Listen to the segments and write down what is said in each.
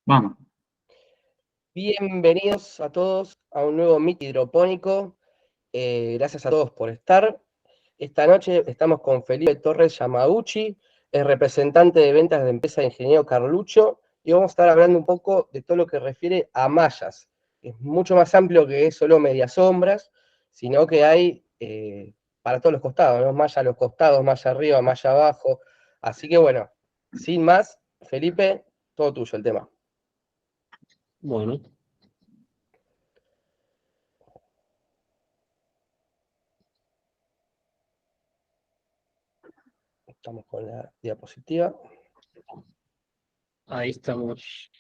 Vamos. Bienvenidos a todos a un nuevo Meet Hidropónico. Gracias a todos por estar. Esta noche estamos con Felipe Torres Yamauchi, el representante de ventas de empresa de ingeniero Carlucho, y vamos a estar hablando un poco de todo lo que refiere a mallas. Es mucho más amplio que solo medias sombras, sino que hay para todos los costados, ¿no? Malla a los costados, malla arriba, malla abajo. Así que bueno, sin más, Felipe, todo tuyo el tema. Bueno, Estamos con la diapositiva. ahí estamos.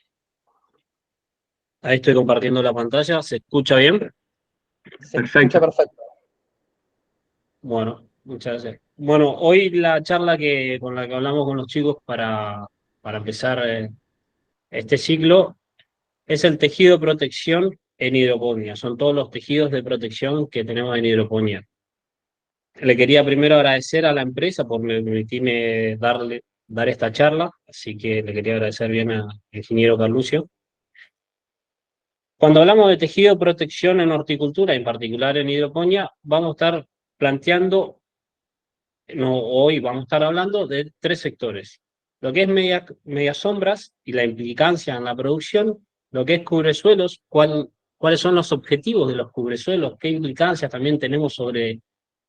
Ahí estoy compartiendo la pantalla. ¿Se escucha bien? Se escucha perfecto. Bueno, muchas gracias. Bueno, hoy la charla con la que hablamos con los chicos para empezar este ciclo es el tejido de protección en hidroponía. Son todos los tejidos de protección que tenemos en hidroponía. Le quería primero agradecer a la empresa por permitirme dar esta charla, así que le quería agradecer bien al ingeniero Carlucio. Cuando hablamos de tejido de protección en horticultura, en particular en hidroponía, vamos a estar planteando, hoy vamos a estar hablando de tres sectores. Lo que es medias sombras y la implicancia en la producción, lo que es cubresuelos, cuáles son los objetivos de los cubresuelos, qué implicancias también tenemos sobre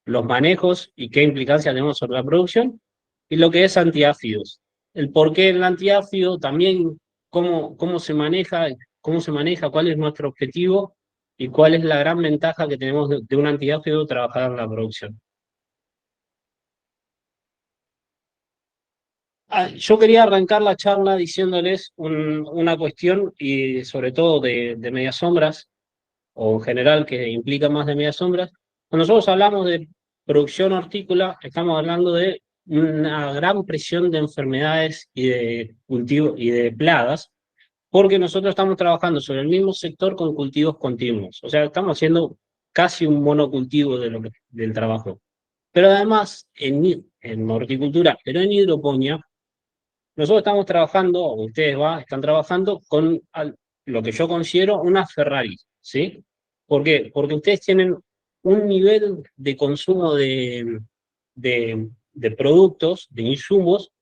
los manejos y qué implicancias tenemos sobre la producción, y lo que es antiáfidos. El por qué el antiáfido, también cómo se maneja, cuál es nuestro objetivo y cuál es la gran ventaja que tenemos de un antiáfido trabajar en la producción. Yo quería arrancar la charla diciéndoles una cuestión, y sobre todo de medias sombras, o en general que implica más de medias sombras. Cuando nosotros hablamos de producción hortícola, estamos hablando de una gran presión de enfermedades y de cultivo y de plagas, porque nosotros estamos trabajando sobre el mismo sector con cultivos continuos. O sea, estamos haciendo casi un monocultivo del trabajo. Pero además, en horticultura, pero en hidroponía, nosotros estamos trabajando, o ustedes están trabajando con lo que yo considero una Ferrari, ¿sí? ¿Por qué? Porque ustedes tienen un nivel de consumo de productos, de insumos,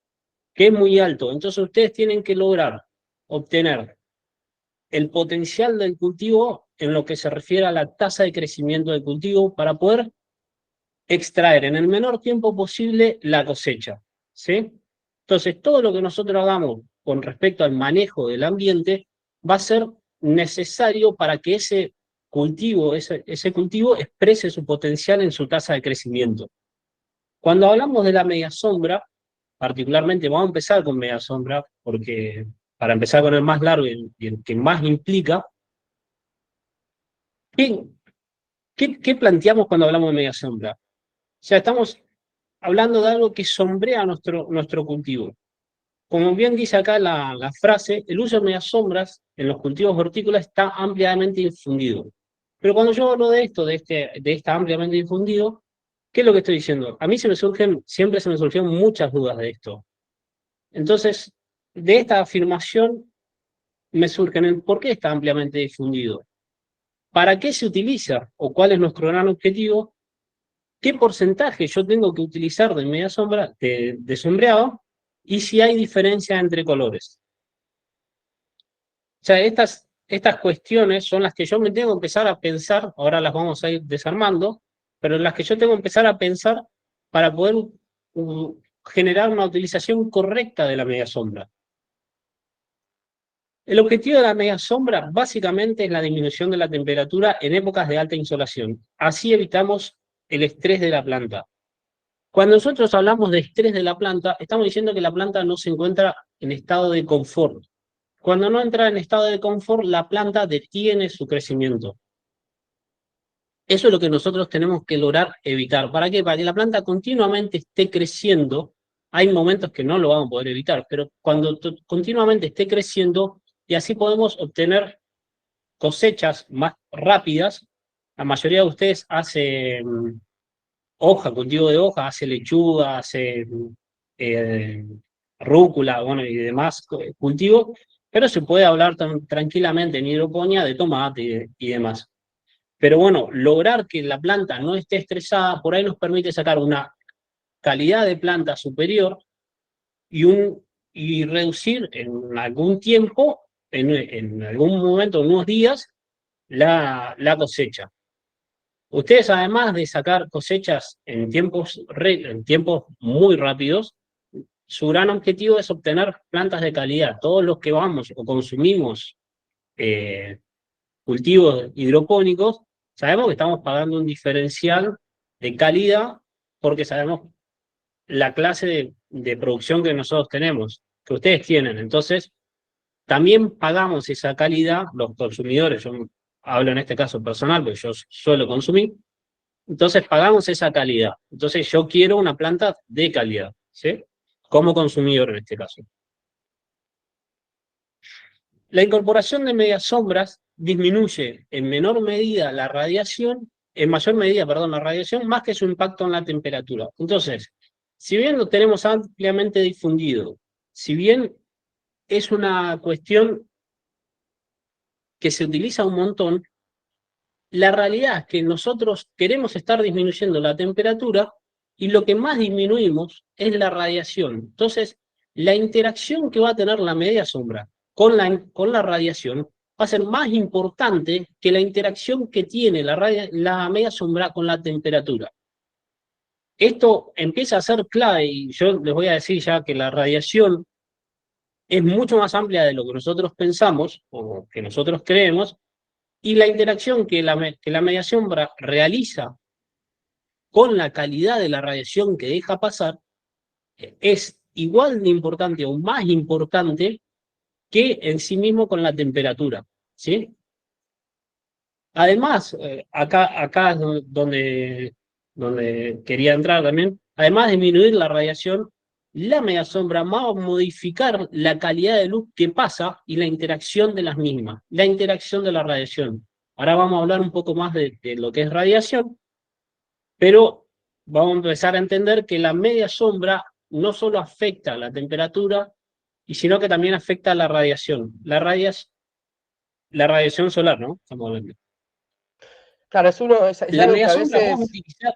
que es muy alto. Entonces ustedes tienen que lograr obtener el potencial del cultivo en lo que se refiere a la tasa de crecimiento del cultivo para poder extraer en el menor tiempo posible la cosecha, ¿sí? Entonces, todo lo que nosotros hagamos con respecto al manejo del ambiente va a ser necesario para que ese cultivo exprese su potencial en su tasa de crecimiento. Cuando hablamos de la media sombra, particularmente vamos a empezar con media sombra, porque para empezar con el más largo y el que más implica, ¿qué planteamos cuando hablamos de media sombra? O sea, estamos hablando de algo que sombrea nuestro cultivo. Como bien dice acá la frase, el uso de medias sombras en los cultivos hortícolas está ampliamente difundido. Pero cuando yo hablo de esto, de esta ampliamente difundido, ¿qué es lo que estoy diciendo? A mí siempre se me surgieron muchas dudas de esto. Entonces, de esta afirmación me surgen el por qué está ampliamente difundido, para qué se utiliza o cuál es nuestro gran objetivo, qué porcentaje yo tengo que utilizar de media sombra, de sombreado, y si hay diferencia entre colores. O sea, estas cuestiones son las que yo me tengo que empezar a pensar, ahora las vamos a ir desarmando, pero las que yo tengo que empezar a pensar para poder generar una utilización correcta de la media sombra. El objetivo de la media sombra básicamente es la disminución de la temperatura en épocas de alta insolación. Así evitamos el estrés de la planta. Cuando nosotros hablamos de estrés de la planta, estamos diciendo que la planta no se encuentra en estado de confort. Cuando no entra en estado de confort, la planta detiene su crecimiento. Eso es lo que nosotros tenemos que lograr evitar. ¿Para qué? Para que la planta continuamente esté creciendo. Hay momentos que no lo vamos a poder evitar, pero cuando continuamente esté creciendo, y así podemos obtener cosechas más rápidas. La mayoría de ustedes hace cultivo de hoja, hace lechuga, hace eh, rúcula, bueno, y demás cultivos, Pero se puede hablar tranquilamente en hidroponía de tomate y demás. Pero bueno, lograr que la planta no esté estresada, por ahí nos permite sacar una calidad de planta superior y reducir en algún tiempo, en algún momento, en unos días, la cosecha. Ustedes, además de sacar cosechas en tiempos muy rápidos, su gran objetivo es obtener plantas de calidad. Todos los que vamos o consumimos eh, cultivos hidropónicos, sabemos que estamos pagando un diferencial de calidad porque sabemos la clase de producción que nosotros tenemos, que ustedes tienen. Entonces, también pagamos esa calidad, los consumidores, yo hablo en este caso personal, porque yo suelo consumir, entonces pagamos esa calidad. Entonces yo quiero una planta de calidad, ¿sí? Como consumidor en este caso. La incorporación de medias sombras disminuye en menor medida la radiación, en mayor medida, perdón, la radiación, más que su impacto en la temperatura. Entonces, si bien lo tenemos ampliamente difundido, si bien es una cuestión que se utiliza un montón, la realidad es que nosotros queremos estar disminuyendo la temperatura y lo que más disminuimos es la radiación. Entonces, la interacción que va a tener la media sombra con la radiación va a ser más importante que la interacción que tiene la media sombra con la temperatura. Esto empieza a ser clave y yo les voy a decir ya que la radiación es mucho más amplia de lo que nosotros pensamos o que nosotros creemos, y la interacción que la media sombra realiza con la calidad de la radiación que deja pasar es igual de importante o más importante que en sí mismo con la temperatura, ¿sí? Además, acá es donde quería entrar también, además de disminuir la radiación, la media sombra va a modificar la calidad de luz que pasa y la interacción de las mismas, la interacción de la radiación. Ahora vamos a hablar un poco más de lo que es radiación, pero vamos a empezar a entender que la media sombra no solo afecta la temperatura, sino que también afecta la radiación. La radiación solar, ¿no? Estamos hablando. Claro, es La algo que media a sombra vamos a veces, utilizar.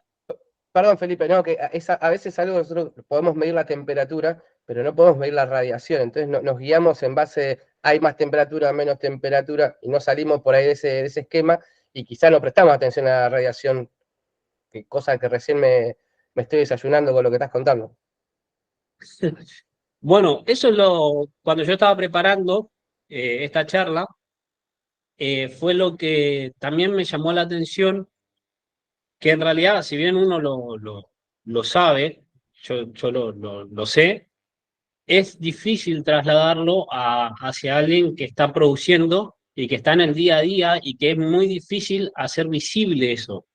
perdón Felipe, no, que a veces algo que nosotros podemos medir la temperatura, pero no podemos medir la radiación, entonces nos guiamos en base, hay más temperatura, menos temperatura, y no salimos por ahí de ese esquema, y quizás no prestamos atención a la radiación, cosa que recién me estoy desayunando con lo que estás contando. Bueno, eso es cuando yo estaba preparando esta charla, fue lo que también me llamó la atención, que en realidad, si bien uno lo sabe, yo lo sé, es difícil trasladarlo hacia alguien que está produciendo y que está en el día a día y que es muy difícil hacer visible eso.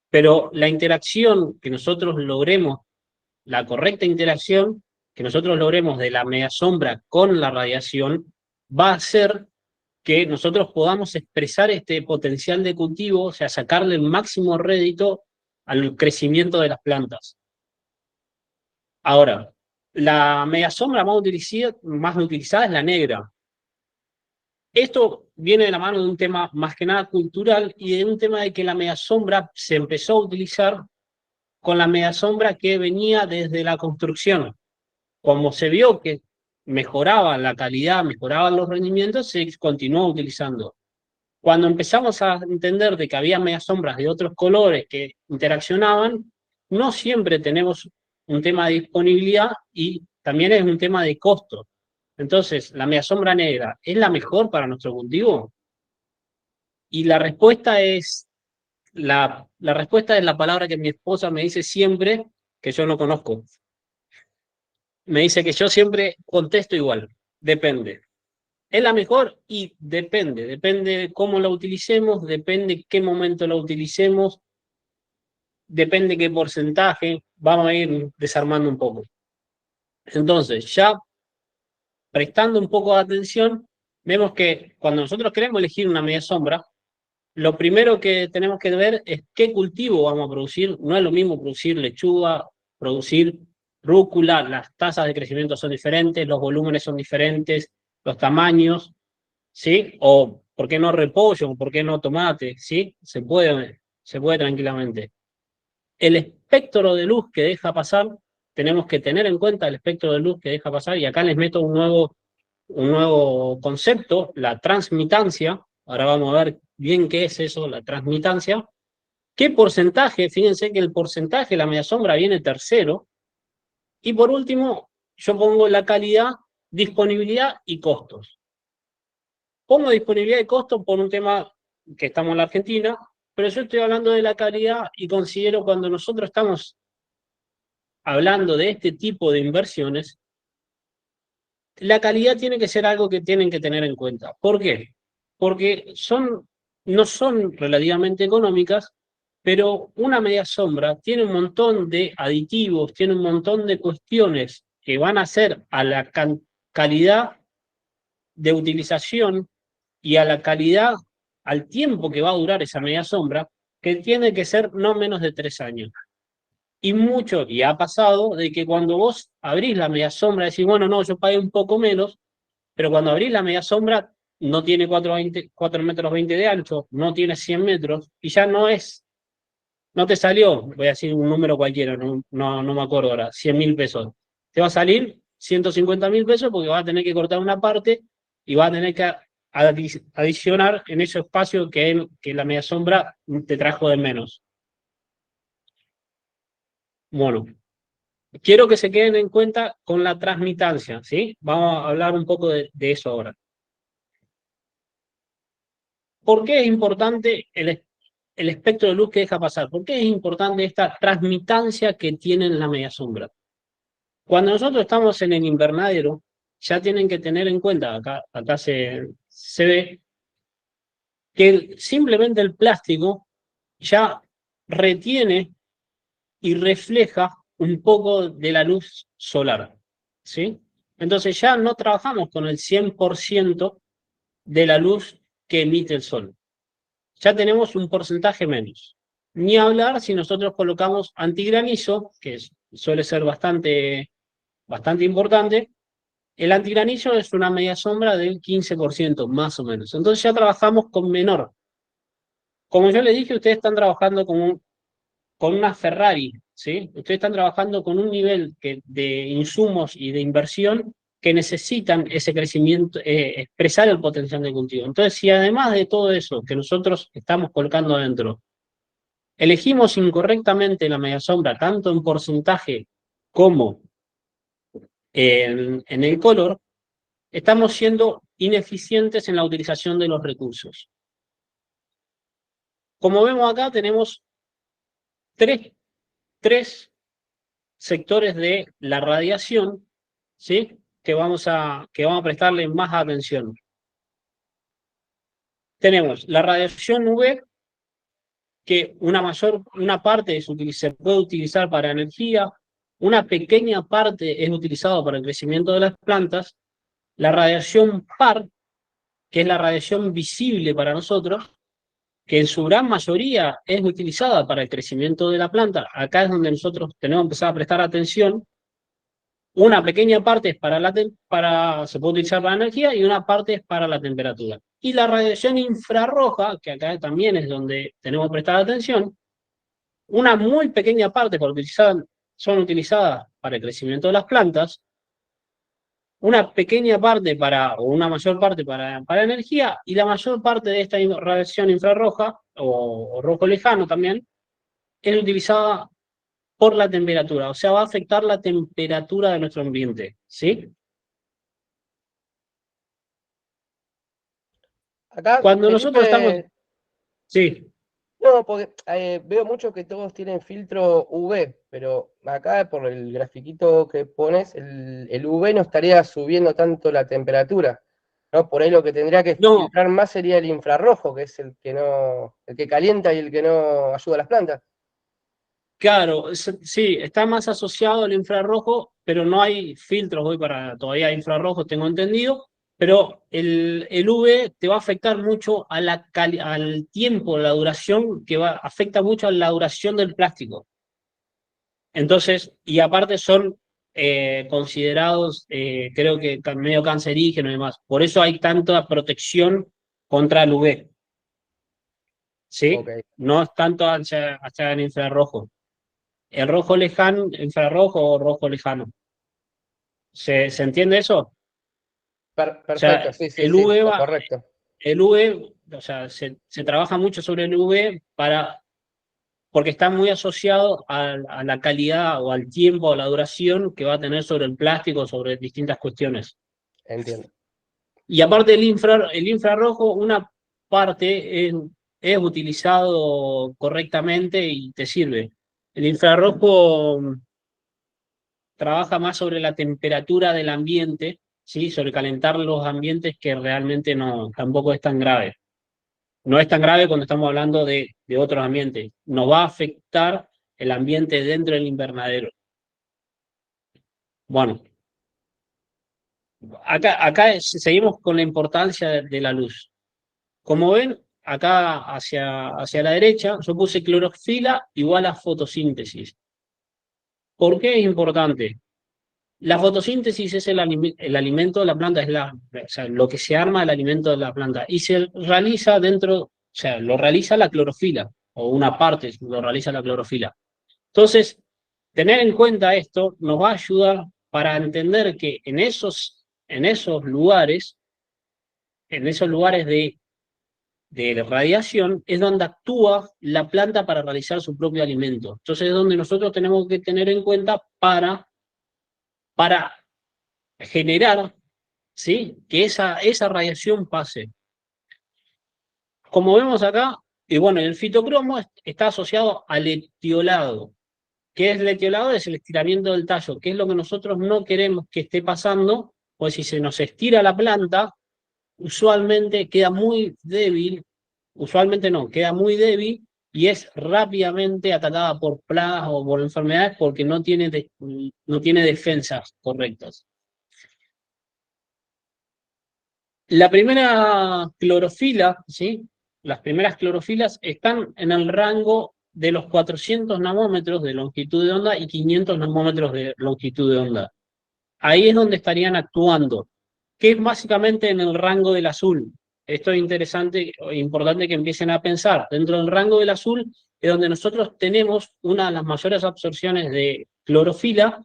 Pero la interacción que nosotros logremos, la correcta interacción que nosotros logremos de la media sombra con la radiación, va a hacer que nosotros podamos expresar este potencial de cultivo, o sea, sacarle el máximo rédito al crecimiento de las plantas. Ahora, la media sombra más utilizada es la negra. Esto viene de la mano de un tema más que nada cultural y de un tema de que la media sombra se empezó a utilizar con la media sombra que venía desde la construcción. Como se vio que mejoraba la calidad, mejoraban los rendimientos, se continuó utilizando. Cuando empezamos a entender de que había medias sombras de otros colores que interaccionaban, no siempre tenemos un tema de disponibilidad y también es un tema de costo. Entonces, ¿la media sombra negra es la mejor para nuestro cultivo? Y la respuesta es la palabra que mi esposa me dice siempre, que yo no conozco. Me dice que yo siempre contesto igual, depende. ¿Es la mejor? Y depende de cómo la utilicemos, depende qué momento la utilicemos, depende qué porcentaje, vamos a ir desarmando un poco. Entonces, ya prestando un poco de atención, vemos que cuando nosotros queremos elegir una media sombra, lo primero que tenemos que ver es qué cultivo vamos a producir. No es lo mismo producir lechuga, producir rúcula, las tasas de crecimiento son diferentes, los volúmenes son diferentes, los tamaños. ¿sí? O ¿por qué no repollo? ¿O por qué no tomate? ¿Sí? Se puede tranquilamente. El espectro de luz que deja pasar, tenemos que tener en cuenta el espectro de luz que deja pasar, y acá les meto un nuevo concepto, la transmitancia. Ahora vamos a ver bien qué es eso, la transmitancia. ¿Qué porcentaje? Fíjense que el porcentaje de la media sombra viene tercero. Y por último, yo pongo la calidad, disponibilidad y costos. Pongo disponibilidad y costos por un tema que estamos en la Argentina, pero yo estoy hablando de la calidad y considero cuando nosotros estamos hablando de este tipo de inversiones, la calidad tiene que ser algo que tienen que tener en cuenta. ¿Por qué? Porque no son relativamente económicas, pero una media sombra tiene un montón de aditivos, tiene un montón de cuestiones que van a hacer a la calidad de utilización y a la calidad, al tiempo que va a durar esa media sombra, que tiene que ser no menos de 3 años. Y mucho, y ha pasado, de que cuando vos abrís la media sombra, decís, bueno, no, yo pagué un poco menos, pero cuando abrís la media sombra no tiene 4 metros 20 de ancho, no tiene 100 metros, y ya no te salió, voy a decir un número cualquiera, no me acuerdo ahora, 100.000 pesos. Te va a salir 150.000 pesos porque vas a tener que cortar una parte y vas a tener que adicionar en ese espacio que la media sombra te trajo de menos. Bueno, quiero que se queden en cuenta con la transmitancia, ¿sí? Vamos a hablar un poco de eso ahora. ¿Por qué es importante el espectro de luz que deja pasar? ¿Por qué es importante esta transmitancia que tiene la media sombra? Cuando nosotros estamos en el invernadero, ya tienen que tener en cuenta, acá se ve, que simplemente el plástico ya retiene y refleja un poco de la luz solar, ¿sí? Entonces ya no trabajamos con el 100% de la luz que emite el sol. Ya tenemos un porcentaje menos. Ni hablar si nosotros colocamos antigranizo, que suele ser bastante importante. El antigranizo es una media sombra del 15%, más o menos. Entonces ya trabajamos con menor. Como yo les dije, ustedes están trabajando con una Ferrari, ¿sí? Ustedes están trabajando con un nivel de insumos y de inversión que necesitan ese crecimiento, expresar el potencial de cultivo. Entonces, si además de todo eso que nosotros estamos colocando adentro, elegimos incorrectamente la media sombra, tanto en porcentaje como en el color, estamos siendo ineficientes en la utilización de los recursos. Como vemos acá, tenemos tres sectores de la radiación, ¿sí? Que vamos a prestarle más atención. Tenemos la radiación UV, que una parte se puede utilizar para energía, una pequeña parte es utilizada para el crecimiento de las plantas, la radiación PAR, que es la radiación visible para nosotros, que en su gran mayoría es utilizada para el crecimiento de la planta. Acá es donde nosotros tenemos que empezar a prestar atención. Una pequeña parte es se puede utilizar para energía y una parte es para la temperatura. Y la radiación infrarroja, que acá también es donde tenemos que prestar atención, una muy pequeña parte son utilizadas para el crecimiento de las plantas, una pequeña parte o una mayor parte para energía, y la mayor parte de esta radiación infrarroja, o rojo lejano también, es utilizada por la temperatura, o sea, va a afectar la temperatura de nuestro ambiente, ¿sí? Acá, Cuando nosotros estamos, Felipe, sí, no, porque veo mucho que todos tienen filtro UV, pero acá por el grafiquito que pones, el UV no estaría subiendo tanto la temperatura, ¿no? Por ahí lo que tendría que no, filtrar más sería el infrarrojo, que es el que calienta y el que no ayuda a las plantas. claro, sí, está más asociado al infrarrojo, pero no hay filtros hoy todavía infrarrojos, tengo entendido, pero el UV te va a afectar mucho al tiempo, la duración, afecta mucho a la duración del plástico. Entonces, y aparte considerados, creo que medio cancerígenos y demás. Por eso hay tanta protección contra el UV, ¿sí? Ok. No es tanto hacia el infrarrojo. El rojo lejano, infrarrojo o rojo lejano. ¿Se entiende eso? O Perfecto, sea, sí, sí, el sí, UV va, correcto. el UV, o sea, se trabaja mucho sobre el UV porque está muy asociado a la calidad o al tiempo o la duración que va a tener sobre el plástico, sobre distintas cuestiones. Entiendo. Y aparte el infrarrojo, una parte es utilizado correctamente y te sirve. El infrarrojo trabaja más sobre la temperatura del ambiente, ¿sí? Sobre calentar los ambientes, que realmente no, tampoco es tan grave. No es tan grave cuando estamos hablando de otros ambientes. Nos va a afectar el ambiente dentro del invernadero. Bueno, acá seguimos con la importancia de la luz. Como ven, acá hacia la derecha, yo puse clorofila igual a fotosíntesis. ¿Por qué es importante? La fotosíntesis es el alimento de la planta, o sea, lo que se arma el alimento de la planta. Y se realiza o sea, lo realiza la clorofila, o una parte lo realiza la clorofila. Entonces, tener en cuenta esto nos va a ayudar para entender que en esos lugares de radiación, es donde actúa la planta para realizar su propio alimento. Entonces, es donde nosotros tenemos que tener en cuenta para generar, ¿sí? Que esa radiación pase. Como vemos acá, y bueno, el fitocromo está asociado al etiolado. ¿Qué es el etiolado? Es el estiramiento del tallo, que es lo que nosotros no queremos que esté pasando, pues si se nos estira la planta, usualmente queda muy débil, usualmente no, queda muy débil y es rápidamente atacada por plagas o por enfermedades porque no tiene defensas correctas. La primera clorofila, ¿sí? Las primeras clorofilas están en el rango de los 400 nanómetros de longitud de onda y 500 nanómetros de longitud de onda. Ahí es donde estarían actuando, que es básicamente en el rango del azul. Esto es interesante e importante que empiecen a pensar. Dentro del rango del azul es donde nosotros tenemos una de las mayores absorciones de clorofila,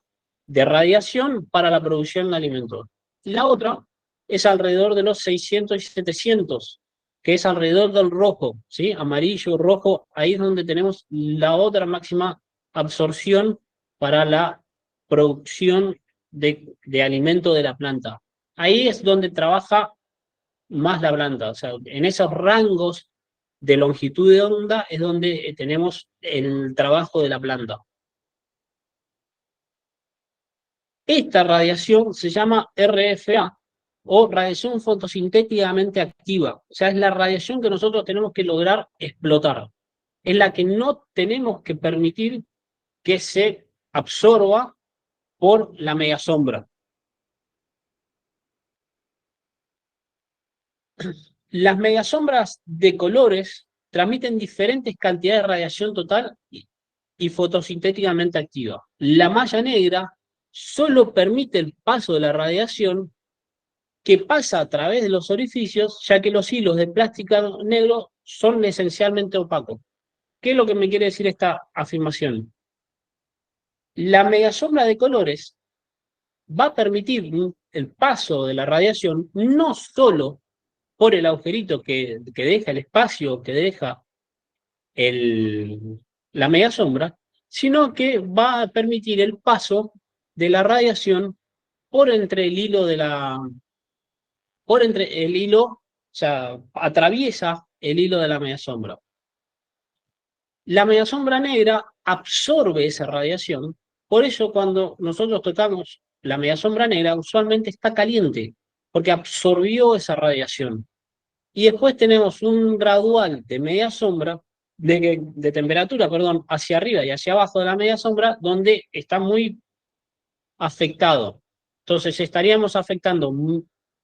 de radiación para la producción de alimentos. La otra es alrededor de los 600 y 700, que es alrededor del rojo, ¿sí? Amarillo, rojo, ahí es donde tenemos la otra máxima absorción para la producción de alimento de la planta. Ahí es donde trabaja más la planta, o sea, en esos rangos de longitud de onda es donde tenemos el trabajo de la planta. Esta radiación se llama RFA o radiación fotosintéticamente activa, o sea, es la radiación que nosotros tenemos que lograr explotar, es la que no tenemos que permitir que se absorba por la megasombra. Las megasombras de colores transmiten diferentes cantidades de radiación total y fotosintéticamente activa. La malla negra solo permite el paso de la radiación que pasa a través de los orificios, ya que los hilos de plástico negro son esencialmente opacos. ¿Qué es lo que me quiere decir esta afirmación? La megasombra de colores va a permitir el paso de la radiación no solo por el agujerito que deja el espacio, que deja la media sombra, sino que va a permitir el paso de la radiación por entre el hilo o sea, atraviesa el hilo de la media sombra. La media sombra negra absorbe esa radiación, por eso cuando nosotros tocamos la media sombra negra, usualmente está caliente, porque absorbió esa radiación. Y después tenemos un gradual de media sombra, de temperatura, perdón, hacia arriba y hacia abajo de la media sombra, donde está muy afectado. Entonces estaríamos afectando,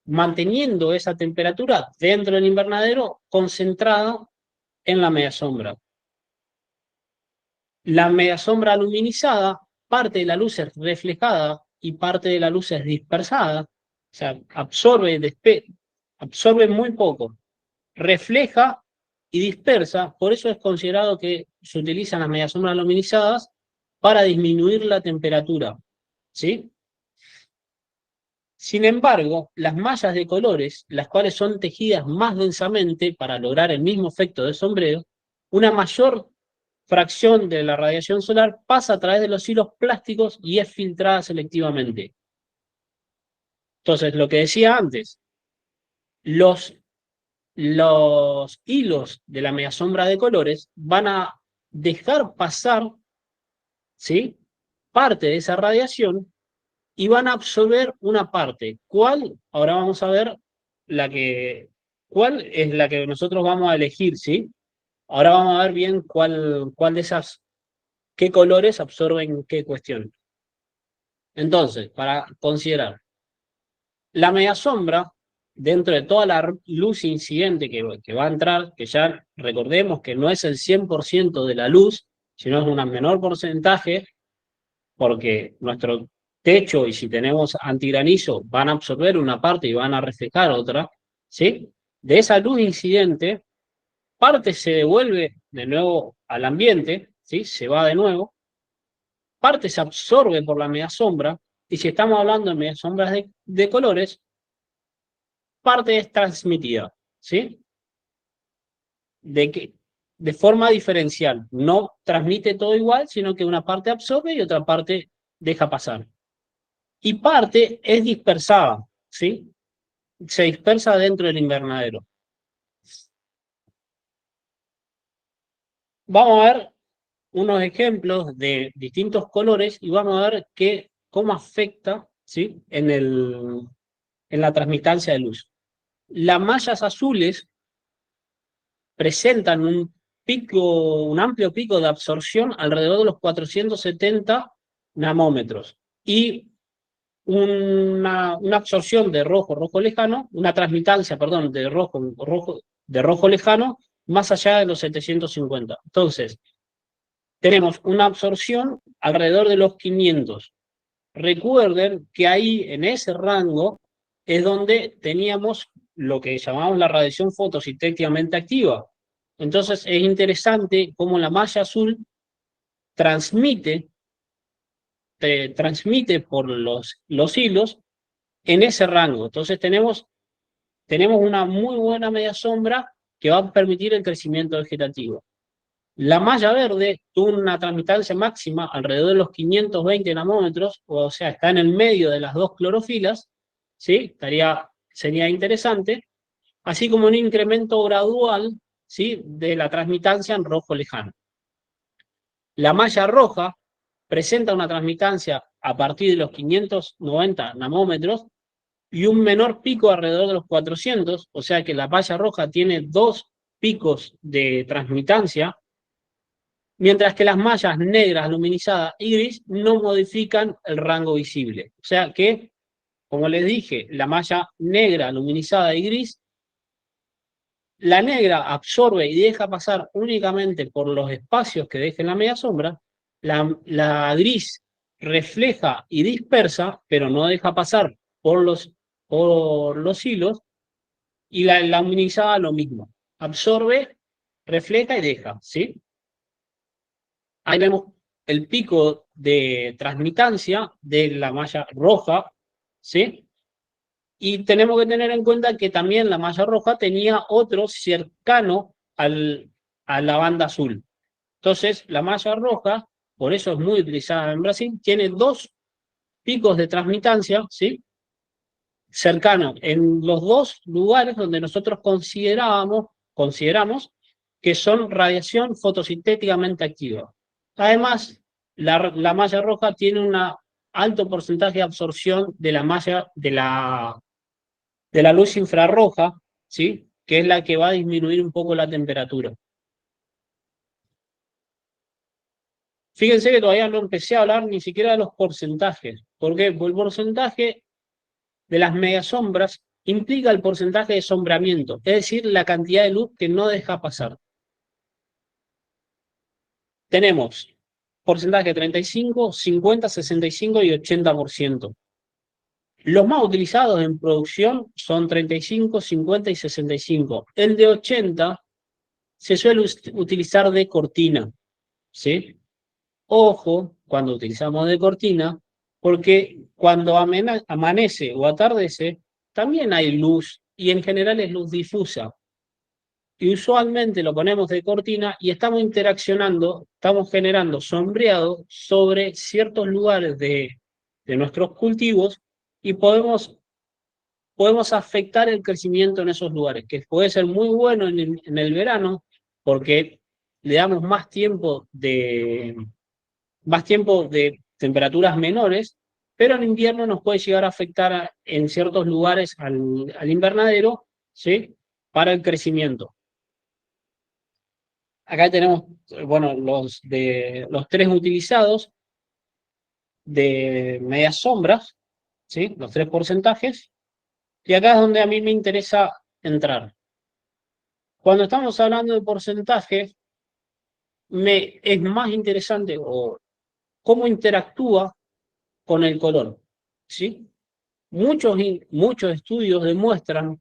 manteniendo esa temperatura dentro del invernadero concentrada en la media sombra. La media sombra luminizada, parte de la luz es reflejada y parte de la luz es dispersada, o sea, absorbe muy poco, refleja y dispersa, por eso es considerado que se utilizan las mediasombras luminizadas para disminuir la temperatura, ¿sí? Sin embargo, las mallas de colores, las cuales son tejidas más densamente para lograr el mismo efecto de sombrero, una mayor fracción de la radiación solar pasa a través de los hilos plásticos y es filtrada selectivamente. Entonces, lo que decía antes, los hilos de la mediasombra de colores van a dejar pasar, ¿sí?, parte de esa radiación y van a absorber una parte. ¿Cuál? Ahora vamos a ver cuál es la que nosotros vamos a elegir, ¿sí? Ahora vamos a ver bien cuál de esas, qué colores absorben qué cuestión. Entonces, para considerar, la mediasombra, dentro de toda la luz incidente que va a entrar, que ya recordemos que no es el 100% de la luz, sino es un menor porcentaje, porque nuestro techo y si tenemos antigranizo van a absorber una parte y van a reflejar otra, ¿sí? De esa luz incidente, parte se devuelve de nuevo al ambiente, ¿sí? Se va de nuevo, parte se absorbe por la media sombra, y si estamos hablando de medias sombras de colores, parte es transmitida, ¿sí? De forma diferencial, no transmite todo igual, sino que una parte absorbe y otra parte deja pasar. Y parte es dispersada, ¿sí? Se dispersa dentro del invernadero. Vamos a ver unos ejemplos de distintos colores y vamos a ver cómo afecta, ¿sí?, en la transmitancia de luz. Las mallas azules presentan un amplio pico de absorción alrededor de los 470 nanómetros y una absorción de rojo lejano, una transmitancia, perdón, de rojo lejano más allá de los 750. Entonces, tenemos una absorción alrededor de los 500. Recuerden que ahí, en ese rango, es donde teníamos lo que llamamos la radiación fotosintéticamente activa. Entonces, es interesante cómo la malla azul transmite por los hilos en ese rango. Entonces tenemos una muy buena media sombra que va a permitir el crecimiento vegetativo. La malla verde tuvo una transmitancia máxima alrededor de los 520 nanómetros, o sea, está en el medio de las dos clorofilas, ¿sí? Sería interesante, así como un incremento gradual, ¿sí?, de la transmitancia en rojo lejano. La malla roja presenta una transmitancia a partir de los 590 nanómetros y un menor pico alrededor de los 400, o sea que la malla roja tiene dos picos de transmitancia, mientras que las mallas negras, luminizadas y gris no modifican el rango visible. O sea que, como les dije, la malla negra, luminizada y gris, la negra absorbe y deja pasar únicamente por los espacios que dejen la media sombra, la gris refleja y dispersa, pero no deja pasar por los hilos, y la luminizada lo mismo, absorbe, refleja y deja, ¿sí? Ahí vemos el pico de transmitancia de la malla roja, ¿sí? Y tenemos que tener en cuenta que también la malla roja tenía otro cercano a la banda azul. Entonces, la malla roja, por eso es muy utilizada en Brasil, tiene dos picos de transmitancia, ¿sí?, cercanos en los dos lugares donde nosotros consideramos que son radiación fotosintéticamente activa. Además, la malla roja tiene un alto porcentaje de absorción de la malla de la luz infrarroja, ¿sí?, que es la que va a disminuir un poco la temperatura. Fíjense que todavía no empecé a hablar ni siquiera de los porcentajes. ¿Por qué? Porque el porcentaje de las mediasombras implica el porcentaje de sombramiento, es decir, la cantidad de luz que no deja pasar. Tenemos porcentaje 35, 50, 65 y 80%. Los más utilizados en producción son 35, 50 y 65. El de 80 se suele utilizar de cortina, ¿sí? Ojo cuando utilizamos de cortina, porque cuando amanece o atardece, también hay luz y en general es luz difusa. Y usualmente lo ponemos de cortina y estamos interaccionando, estamos generando sombreado sobre ciertos lugares de nuestros cultivos y podemos afectar el crecimiento en esos lugares, que puede ser muy bueno en el verano porque le damos más tiempo de temperaturas menores, pero en invierno nos puede llegar a afectar en ciertos lugares al invernadero, ¿sí? Para el crecimiento. Acá tenemos, bueno, los tres utilizados de medias sombras, ¿sí? Los tres porcentajes, y acá es donde a mí me interesa entrar. Cuando estamos hablando de porcentajes, es más interesante o cómo interactúa con el color, ¿sí? Muchos estudios demuestran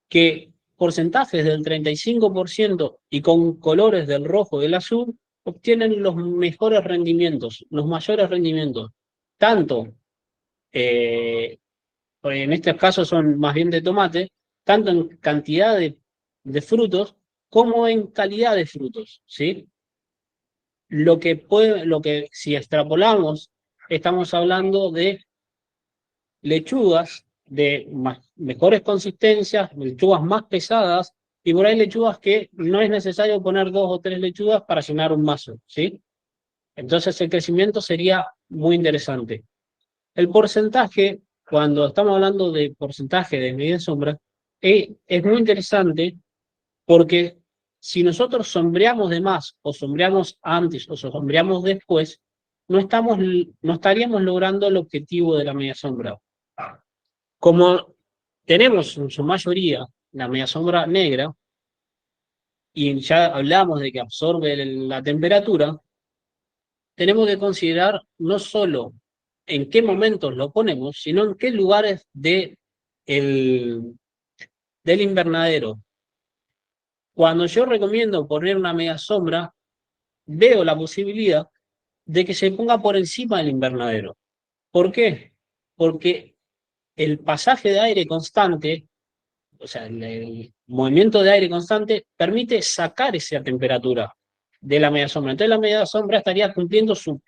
que porcentajes del 35% y con colores del rojo y del azul obtienen los mejores rendimientos, los mayores rendimientos, tanto, en este caso son más bien de tomate, tanto en cantidad de frutos como en calidad de frutos, ¿sí? Lo que si extrapolamos, estamos hablando de lechugas de mejores consistencias, lechugas más pesadas, y por ahí lechugas que no es necesario poner 2 o 3 lechugas para llenar un mazo, ¿sí? Entonces el crecimiento sería muy interesante. El porcentaje, cuando estamos hablando de porcentaje de media sombra, es muy interesante porque si nosotros sombreamos de más, o sombreamos antes, o sombreamos después, no estaríamos logrando el objetivo de la media sombra. Como tenemos en su mayoría la media sombra negra, y ya hablamos de que absorbe la temperatura, tenemos que considerar no solo en qué momentos lo ponemos, sino en qué lugares del invernadero. Cuando yo recomiendo poner una media sombra, veo la posibilidad de que se ponga por encima del invernadero. ¿Por qué? Porque el pasaje de aire constante, o sea, el movimiento de aire constante permite sacar esa temperatura de la media sombra. Entonces la media sombra estaría cumpliendo su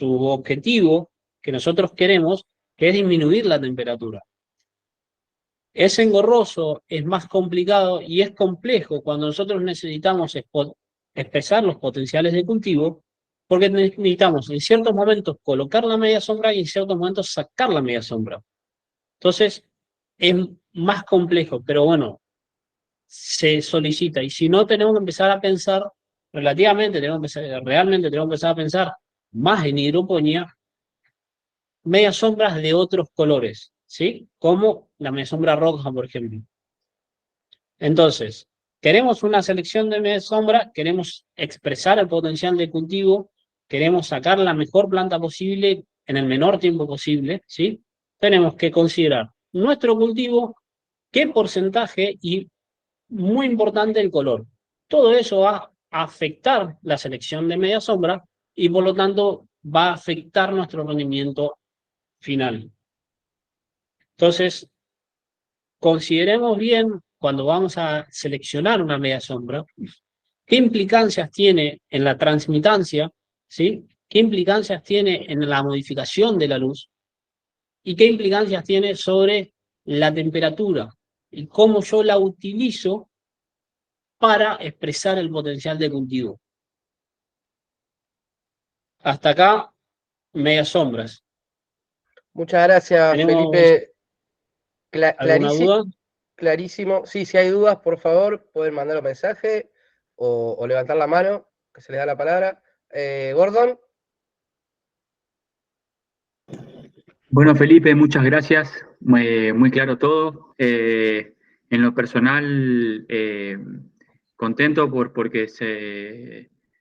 objetivo que nosotros queremos, que es disminuir la temperatura. Es engorroso, es más complicado y es complejo cuando nosotros necesitamos expresar los potenciales de cultivo, porque necesitamos en ciertos momentos colocar la media sombra y en ciertos momentos sacar la media sombra. Entonces, es más complejo, pero bueno, se solicita. Y si no, tenemos que empezar a pensar, realmente tenemos que empezar a pensar más en hidroponía, medias sombras de otros colores, ¿sí? Como la media sombra roja, por ejemplo. Entonces, queremos una selección de media sombra, queremos expresar el potencial de cultivo, queremos sacar la mejor planta posible en el menor tiempo posible, ¿sí? Tenemos que considerar nuestro cultivo, qué porcentaje y, muy importante, el color. Todo eso va a afectar la selección de media sombra y por lo tanto va a afectar nuestro rendimiento final. Entonces, consideremos bien cuando vamos a seleccionar una media sombra, qué implicancias tiene en la transmitancia, ¿sí? ¿Qué implicancias tiene en la modificación de la luz? ¿Y qué implicancias tiene sobre la temperatura? Y cómo yo la utilizo para expresar el potencial de cultivo. Hasta acá, medias sombras. Muchas gracias, ¿Tenemos Felipe. alguna duda? Clarísimo. Sí, si hay dudas, por favor, pueden mandar un mensaje o levantar la mano, que se le da la palabra. Gordon. Bueno, Felipe, muchas gracias. Muy claro todo. En lo personal, contento porque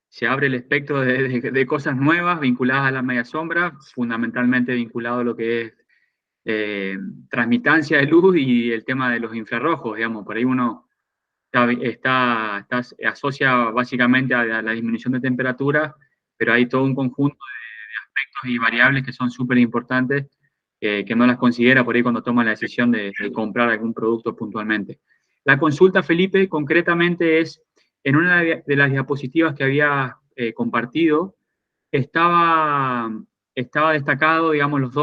se abre el espectro de cosas nuevas vinculadas a la media sombra, fundamentalmente vinculado a lo que es transmitancia de luz y el tema de los infrarrojos, digamos. Por ahí uno asocia básicamente a la disminución de temperatura, pero hay todo un conjunto de aspectos y variables que son súper importantes, que no las considera por ahí cuando toma la decisión de comprar algún producto puntualmente. La consulta, Felipe, concretamente es, en una de las diapositivas que había compartido, estaba destacado, digamos, los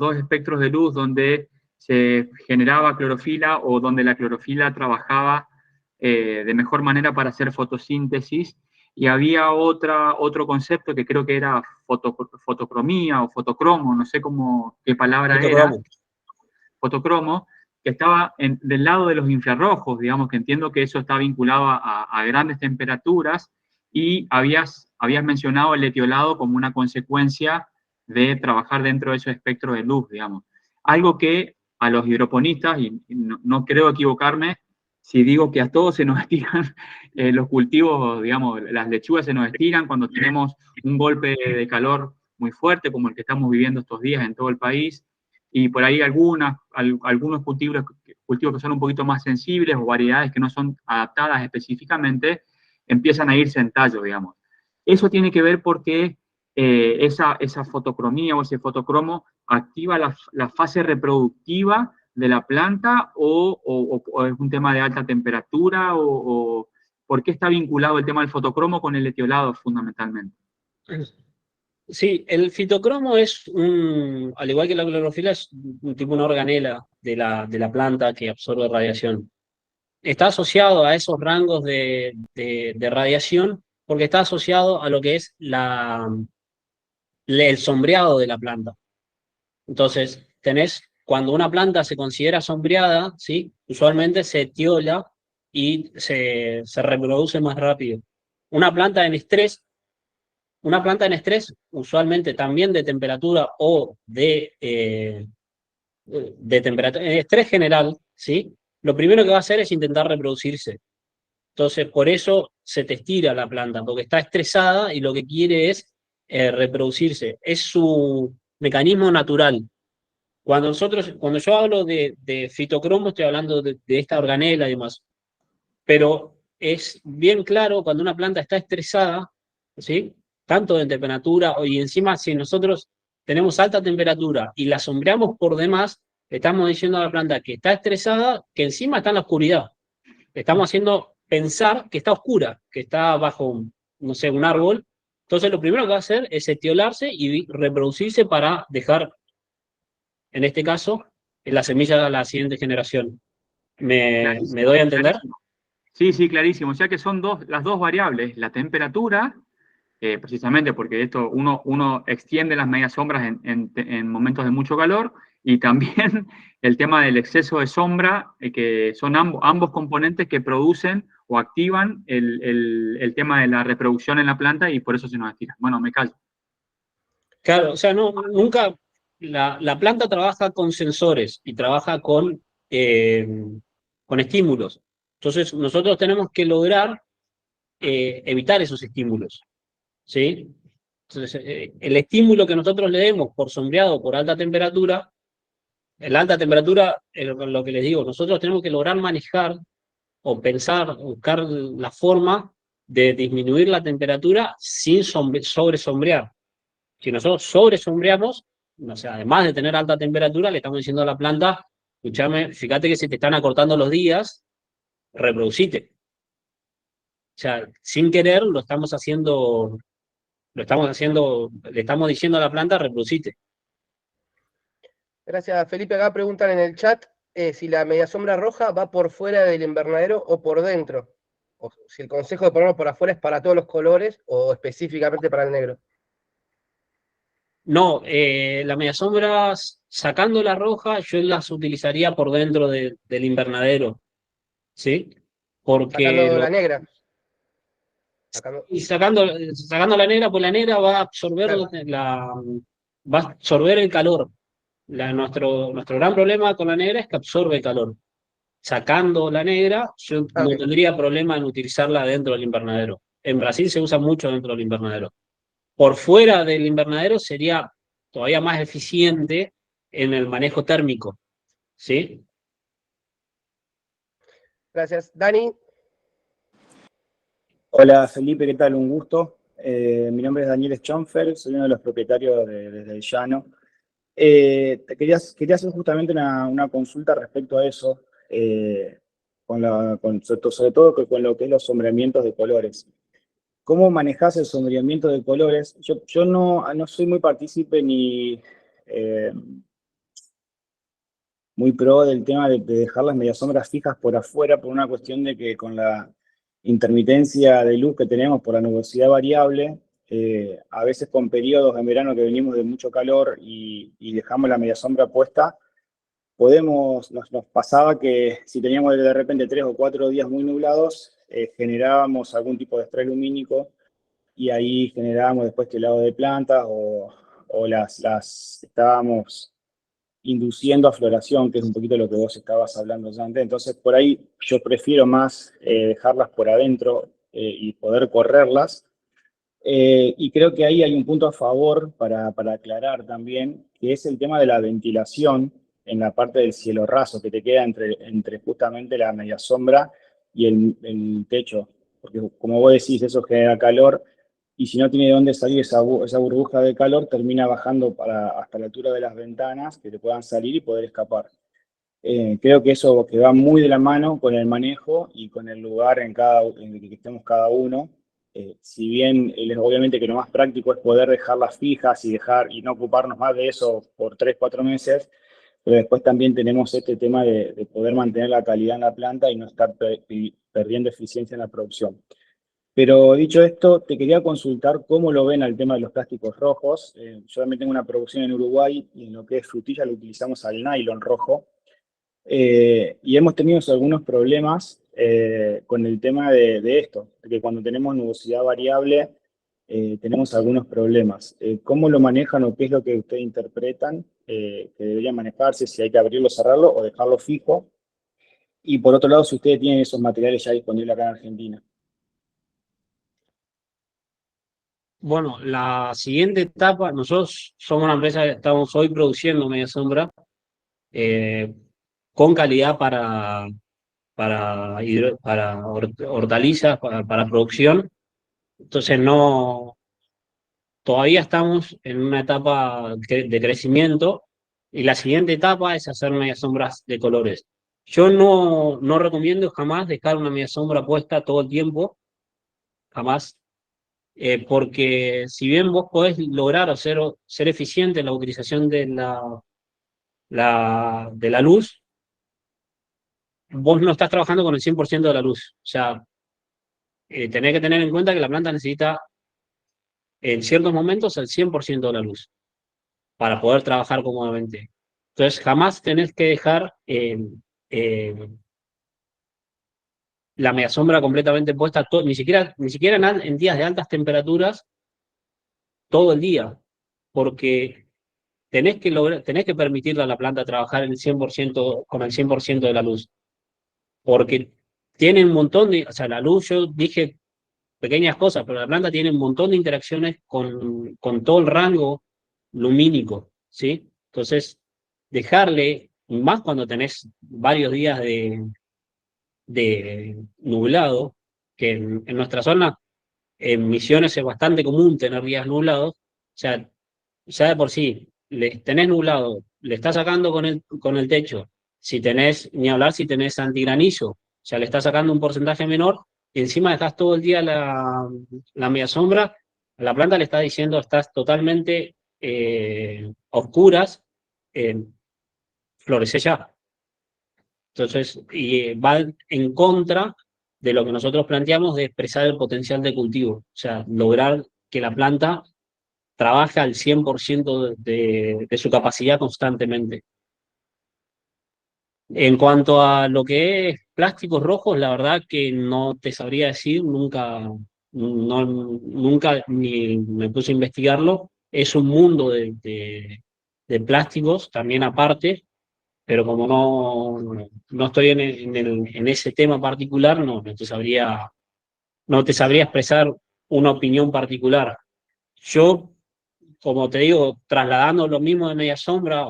dos espectros de luz donde se generaba clorofila o donde la clorofila trabajaba de mejor manera para hacer fotosíntesis, y había otro concepto que creo que era fotocromía o fotocromo, no sé qué palabra era, fotocromo, que estaba del lado de los infrarrojos, digamos, que entiendo que eso está vinculado a grandes temperaturas, y habías mencionado el etiolado como una consecuencia de trabajar dentro de esos espectros de luz, digamos. Algo que a los hidroponistas, y no creo equivocarme si digo que a todos se nos estiran los cultivos, digamos, las lechugas se nos estiran cuando tenemos un golpe de calor muy fuerte, como el que estamos viviendo estos días en todo el país, y por ahí algunos cultivos que son un poquito más sensibles o variedades que no son adaptadas específicamente, empiezan a irse en tallo, digamos. Eso tiene que ver porque esa fotocromía o ese fotocromo activa la fase reproductiva de la planta, o es un tema de alta temperatura, o ¿por qué está vinculado el tema del fotocromo con el etiolado fundamentalmente? Sí, el fitocromo es al igual que la clorofila, es un tipo, una organela de la planta que absorbe radiación. Está asociado a esos rangos de radiación porque está asociado a lo que es el sombreado de la planta. Entonces, cuando una planta se considera sombreada, ¿sí? Usualmente se etiola y se reproduce más rápido. Una planta en estrés usualmente también de temperatura o de temperatura, en estrés general, ¿sí? Lo primero que va a hacer es intentar reproducirse. Entonces, por eso se te estira la planta, porque está estresada y lo que quiere es reproducirse. Es su mecanismo natural. Cuando yo hablo de fitocromo, estoy hablando de esta organela y demás. Pero es bien claro cuando una planta está estresada, ¿sí? Tanto en temperatura, y encima si nosotros tenemos alta temperatura y la sombreamos por demás, estamos diciendo a la planta que está estresada, que encima está en la oscuridad. Estamos haciendo pensar que está oscura, que está bajo, no sé, un árbol. Entonces lo primero que va a hacer es etiolarse y reproducirse para dejar, en este caso, la semilla a la siguiente generación. ¿Me doy a entender? Clarísimo. Sí, sí, clarísimo. O sea que son las dos variables, la temperatura, precisamente porque uno extiende las medias sombras en momentos de mucho calor, y también el tema del exceso de sombra, que son ambos componentes que producen o activan el tema de la reproducción en la planta, y por eso se nos estira. Bueno, me callo. Claro, o sea, nunca, la planta trabaja con sensores y trabaja con estímulos. Entonces, nosotros tenemos que lograr evitar esos estímulos, ¿sí? Entonces, el estímulo que nosotros le demos por sombreado o por alta temperatura, en la alta temperatura, lo que les digo, nosotros tenemos que lograr manejar o pensar, buscar la forma de disminuir la temperatura sin sobresombrear. Si nosotros sobresombreamos, o sea, además de tener alta temperatura, le estamos diciendo a la planta, escúchame, fíjate que se te están acortando los días, reproducite. O sea, sin querer le estamos diciendo a la planta, reproducite. Gracias, Felipe. Acá preguntan en el chat si la media sombra roja va por fuera del invernadero o por dentro. O si el consejo de ponerlo por afuera es para todos los colores o específicamente para el negro. No, la media sombra, sacando la roja, yo las utilizaría por dentro del invernadero, ¿sí? Porque Sacando la negra. Sacando... y sacando la negra, pues la negra va a absorber Claro. va a absorber el calor. Nuestro gran problema con la negra es que absorbe el calor. Sacando la negra, yo no Ok. tendría problema en utilizarla dentro del invernadero. en Brasil se usa mucho dentro del invernadero. Por fuera del invernadero sería todavía más eficiente en el manejo térmico, ¿sí? Gracias. Dani. Hola Felipe, ¿qué tal? Un gusto. Mi nombre es Daniel Schonfer, soy uno de los propietarios Desde el Llano. Quería hacer justamente una consulta respecto a eso, sobre todo con lo que es los sombreamientos de colores. ¿Cómo manejás el sombreamiento de colores? Yo no soy muy partícipe ni eh, muy pro del tema de dejar las mediasombras fijas por afuera, por una cuestión de que con la intermitencia de luz que tenemos por la nubosidad variable, a veces con periodos en verano que venimos de mucho calor y dejamos la mediasombra puesta, nos pasaba que si teníamos de repente 3 o 4 días muy nublados, generábamos algún tipo de estrés lumínico y ahí generábamos después quelado de plantas o las estábamos induciendo a floración, que es un poquito lo que vos estabas hablando ya antes. Entonces, por ahí yo prefiero más dejarlas por adentro y poder correrlas. Y creo que ahí hay un punto a favor para aclarar también, que es el tema de la ventilación en la parte del cielo raso, que te queda entre justamente la media sombra y el techo. Porque como vos decís, eso genera calor y si no tiene de dónde salir esa burbuja de calor, termina bajando hasta la altura de las ventanas, que te puedan salir y poder escapar. Creo que eso que va muy de la mano con el manejo y con el lugar en el que estemos cada uno. Si bien obviamente que lo más práctico es poder dejarlas fijas y no ocuparnos más de eso por 3 o 4 meses, pero después también tenemos este tema de poder mantener la calidad en la planta y no estar perdiendo eficiencia en la producción. Pero dicho esto, te quería consultar cómo lo ven al tema de los plásticos rojos. Yo también tengo una producción en Uruguay y en lo que es frutilla lo utilizamos al nylon rojo. Y hemos tenido algunos problemas con el tema de esto, de que cuando tenemos nubosidad variable tenemos algunos problemas. ¿Cómo lo manejan o qué es lo que ustedes interpretan que debería manejarse, si hay que abrirlo, cerrarlo o dejarlo fijo? Y por otro lado, si ustedes tienen esos materiales ya disponibles acá en Argentina. Bueno, la siguiente etapa, nosotros somos una empresa que estamos hoy produciendo media sombra eh, con calidad para hortalizas, para producción. Entonces todavía estamos en una etapa de crecimiento y la siguiente etapa es hacer medias sombras de colores. Yo no recomiendo jamás dejar una media sombra puesta todo el tiempo, jamás, porque si bien vos podés lograr o ser eficiente en la utilización de la luz, vos no estás trabajando con el 100% de la luz. O sea, tenés que tener en cuenta que la planta necesita en ciertos momentos el 100% de la luz para poder trabajar cómodamente. Entonces, jamás tenés que dejar eh, la media sombra completamente puesta, ni siquiera en días de altas temperaturas, todo el día, porque tenés que permitirle a la planta trabajar con el 100% de la luz, porque tiene un montón o sea, la luz, yo dije pequeñas cosas, pero la planta tiene un montón de interacciones con todo el rango lumínico, ¿sí? Entonces, dejarle, más cuando tenés varios días de nublado, que en nuestra zona, en Misiones es bastante común tener días nublados, o sea, ya de por sí, tenés nublado, le estás sacando con el techo, si tenés, ni hablar si tenés antigranizo, o sea, le estás sacando un porcentaje menor, y encima dejás todo el día la media sombra, a la planta le está diciendo, estás totalmente oscuras, florece ya. Entonces, y va en contra de lo que nosotros planteamos de expresar el potencial de cultivo, o sea, lograr que la planta trabaje al 100% de su capacidad constantemente. En cuanto a lo que es plásticos rojos, la verdad que no te sabría decir, nunca ni me puse a investigarlo. Es un mundo de plásticos también aparte, pero como no estoy en ese tema particular, no te sabría no te sabría expresar una opinión particular. Yo, como te digo, trasladando lo mismo de media sombra,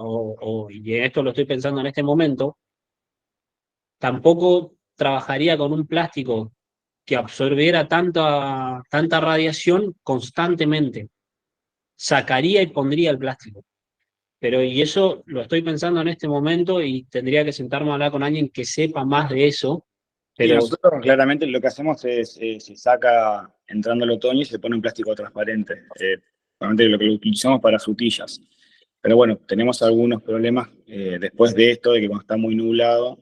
y esto lo estoy pensando en este momento, tampoco trabajaría con un plástico que absorbiera tanta radiación constantemente. Sacaría y pondría el plástico. Pero, y eso lo estoy pensando en este momento y tendría que sentarme a hablar con alguien que sepa más de eso. Y Pero nosotros claramente lo que hacemos es, se saca entrando el otoño y se pone un plástico transparente. Realmente lo que lo utilizamos para frutillas. Pero bueno, tenemos algunos problemas después de esto, de que cuando está muy nublado,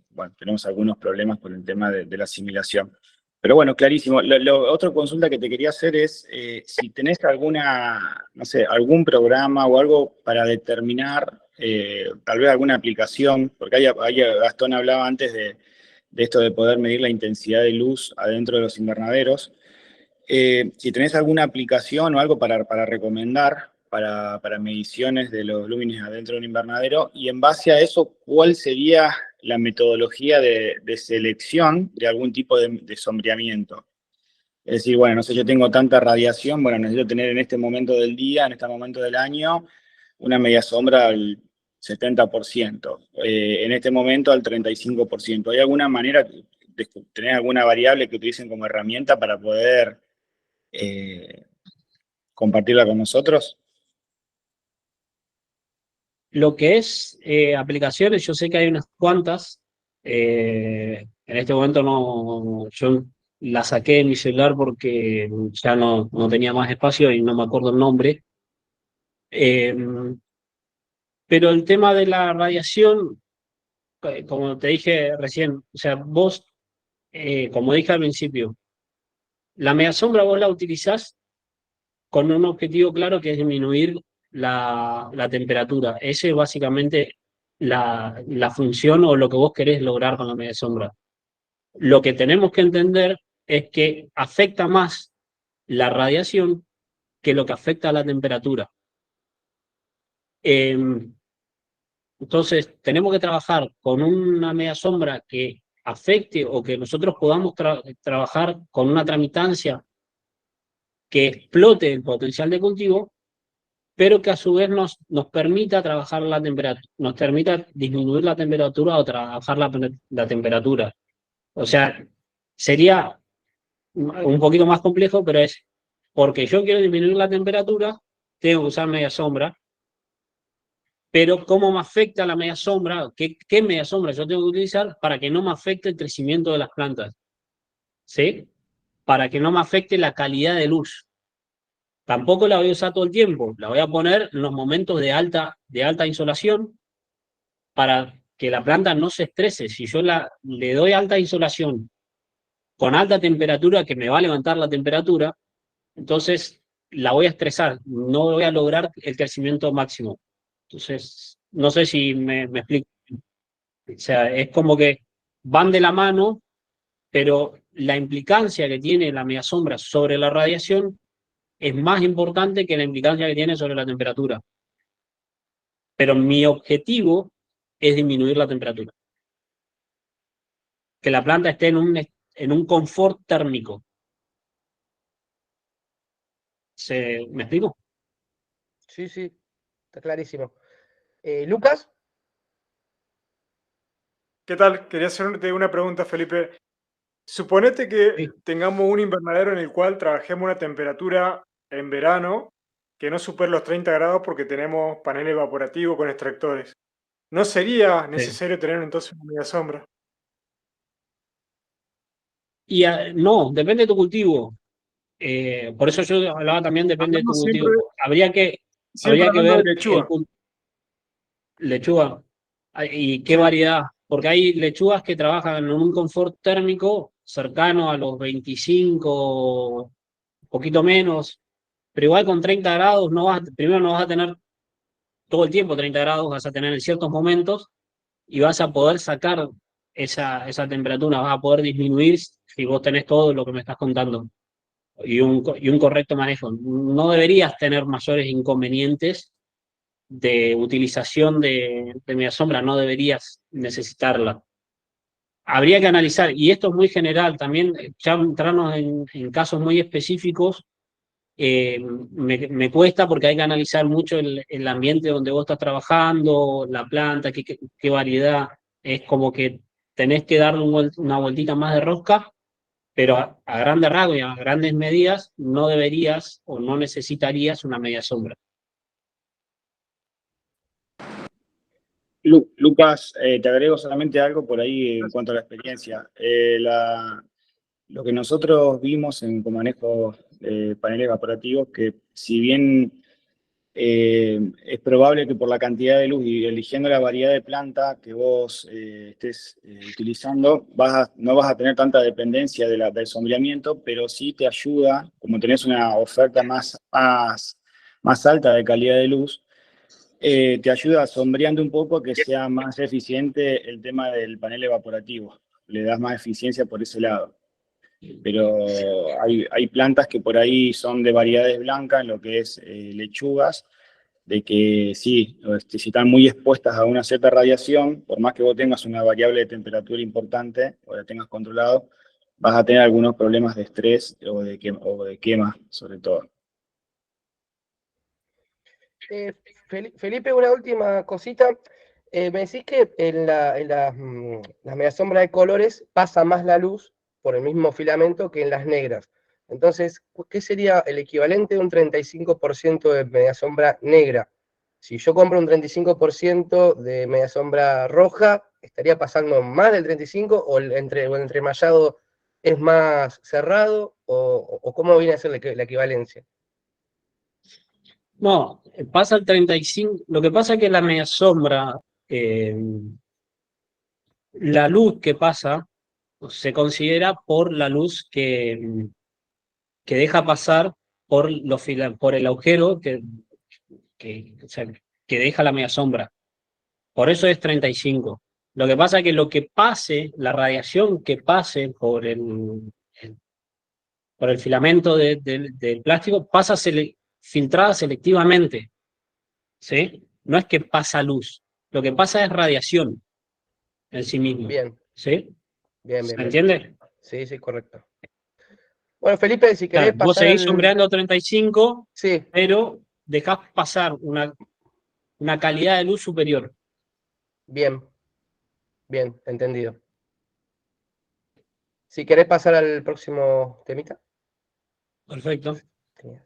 bueno, tenemos algunos problemas con el tema de la asimilación. Pero bueno, clarísimo. Otra consulta que te quería hacer es si tenés alguna, no sé, algún programa o algo para determinar, tal vez alguna aplicación, porque Gastón hablaba antes de esto de poder medir la intensidad de luz adentro de los invernaderos. Si tenés alguna aplicación o algo para recomendar para mediciones de los lúmenes adentro de un invernadero, y en base a eso, ¿cuál sería la metodología de selección de algún tipo de sombreamiento? Es decir, bueno, no sé, yo tengo tanta radiación, bueno, necesito tener en este momento del día, en este momento del año, una media sombra al 70%, en este momento al 35%. ¿Hay alguna manera de tener alguna variable que utilicen como herramienta para poder compartirla con nosotros? lo que es aplicaciones, yo sé que hay unas cuantas. En este momento no, yo la saqué de mi celular porque ya no tenía más espacio y no me acuerdo el nombre. Eh, pero el tema de la radiación, como te dije recién, o sea, vos, como dije al principio, la media sombra vos la utilizás con un objetivo claro que es disminuir la temperatura. Ese es básicamente la función o lo que vos querés lograr con la media sombra. Lo que tenemos que entender es que afecta más la radiación que lo que afecta a la temperatura. Entonces, tenemos que trabajar con una media sombra que afecte o que nosotros podamos trabajar con una tramitancia que explote el potencial de cultivo, pero que a su vez nos permita trabajar la temperatura, nos permita disminuir la temperatura o trabajar la temperatura. O sea, sería un poquito más complejo, pero es porque yo quiero disminuir la temperatura, tengo que usar media sombra, pero ¿cómo me afecta la media sombra? ¿Qué media sombra yo tengo que utilizar para que no me afecte el crecimiento de las plantas? ¿Sí? Para que no me afecte la calidad de luz. Tampoco la voy a usar todo el tiempo, la voy a poner en los momentos de alta insolación para que la planta no se estrese. Si yo le doy alta insolación con alta temperatura que me va a levantar la temperatura, entonces la voy a estresar, no voy a lograr el crecimiento máximo. Entonces, no sé si me explico. O sea, es como que van de la mano, pero la implicancia que tiene la media sombra sobre la radiación es más importante que la implicancia que tiene sobre la temperatura. Pero mi objetivo es disminuir la temperatura. Que la planta esté en un confort térmico. ¿Me explico? Sí, sí, está clarísimo. Lucas, ¿Qué tal? Quería hacerte una pregunta, Felipe. Suponete que Sí. tengamos un invernadero en el cual trabajemos una temperatura en verano que no supere los 30 grados porque tenemos panel evaporativo con extractores. ¿No sería Sí. necesario tener entonces una media sombra? Y no, depende de tu cultivo. Por eso yo hablaba también, depende de tu Hablamos siempre, cultivo. siempre Habría que hablando de ver lechuga. lechuga. ¿Y qué Sí, variedad? Porque hay lechugas que trabajan en un confort térmico cercano a los 25, un poquito menos, pero igual con 30 grados primero no vas a tener todo el tiempo 30 grados, vas a tener en ciertos momentos y vas a poder sacar esa temperatura, vas a poder disminuir si vos tenés todo lo que me estás contando y un correcto manejo. No deberías tener mayores inconvenientes de utilización de media sombra, no deberías necesitarla. habría que analizar, y esto es muy general, también ya entrarnos en casos muy específicos, me cuesta porque hay que analizar mucho el ambiente donde vos estás trabajando, la planta, qué variedad, es como que tenés que darle una vueltita más de rosca, pero a grandes rasgos y a grandes medidas no deberías o no necesitarías una media sombra. Lucas, te agrego solamente algo por ahí en cuanto a la experiencia. Lo que nosotros vimos con manejo de paneles evaporativos, que si bien es probable que por la cantidad de luz y eligiendo la variedad de planta que vos estés utilizando, no vas a tener tanta dependencia del sombreamiento, pero sí te ayuda, como tenés una oferta más alta de calidad de luz, te ayuda sombreando un poco a que sea más eficiente el tema del panel evaporativo. Le das más eficiencia por ese lado. Pero hay plantas que por ahí son de variedades blancas, en lo que es lechugas, de que sí, si están muy expuestas a una cierta radiación, por más que vos tengas una variable de temperatura importante o la tengas controlado, vas a tener algunos problemas de estrés o de quema, sobre todo. Felipe, una última cosita. Me decís que en las medias sombras de colores pasa más la luz por el mismo filamento que en las negras. Entonces, ¿qué sería el equivalente de un 35% de media sombra negra? Si yo compro un 35% de media sombra roja, ¿estaría pasando más del 35% o el entremallado es más cerrado? ¿O cómo viene a ser la equivalencia? No, pasa el 35%, lo que pasa es que la media sombra, la luz que pasa se considera por la luz que deja pasar por el agujero o sea, que deja la media sombra. Por eso es 35. Lo que pasa es que lo que pase, la radiación que pase por el filamento del plástico, pasa filtrada selectivamente, ¿sí? No es que pasa luz, lo que pasa es radiación en sí mismo. Bien, ¿Sí? bien, ¿Se bien, bien. entiende? Sí, sí, correcto. Bueno, Felipe, si querés Claro, vos pasar seguís sombreando 35, Sí, pero dejás pasar una calidad de luz superior. bien, bien, entendido. Si querés pasar al próximo temita. Perfecto. Tenías.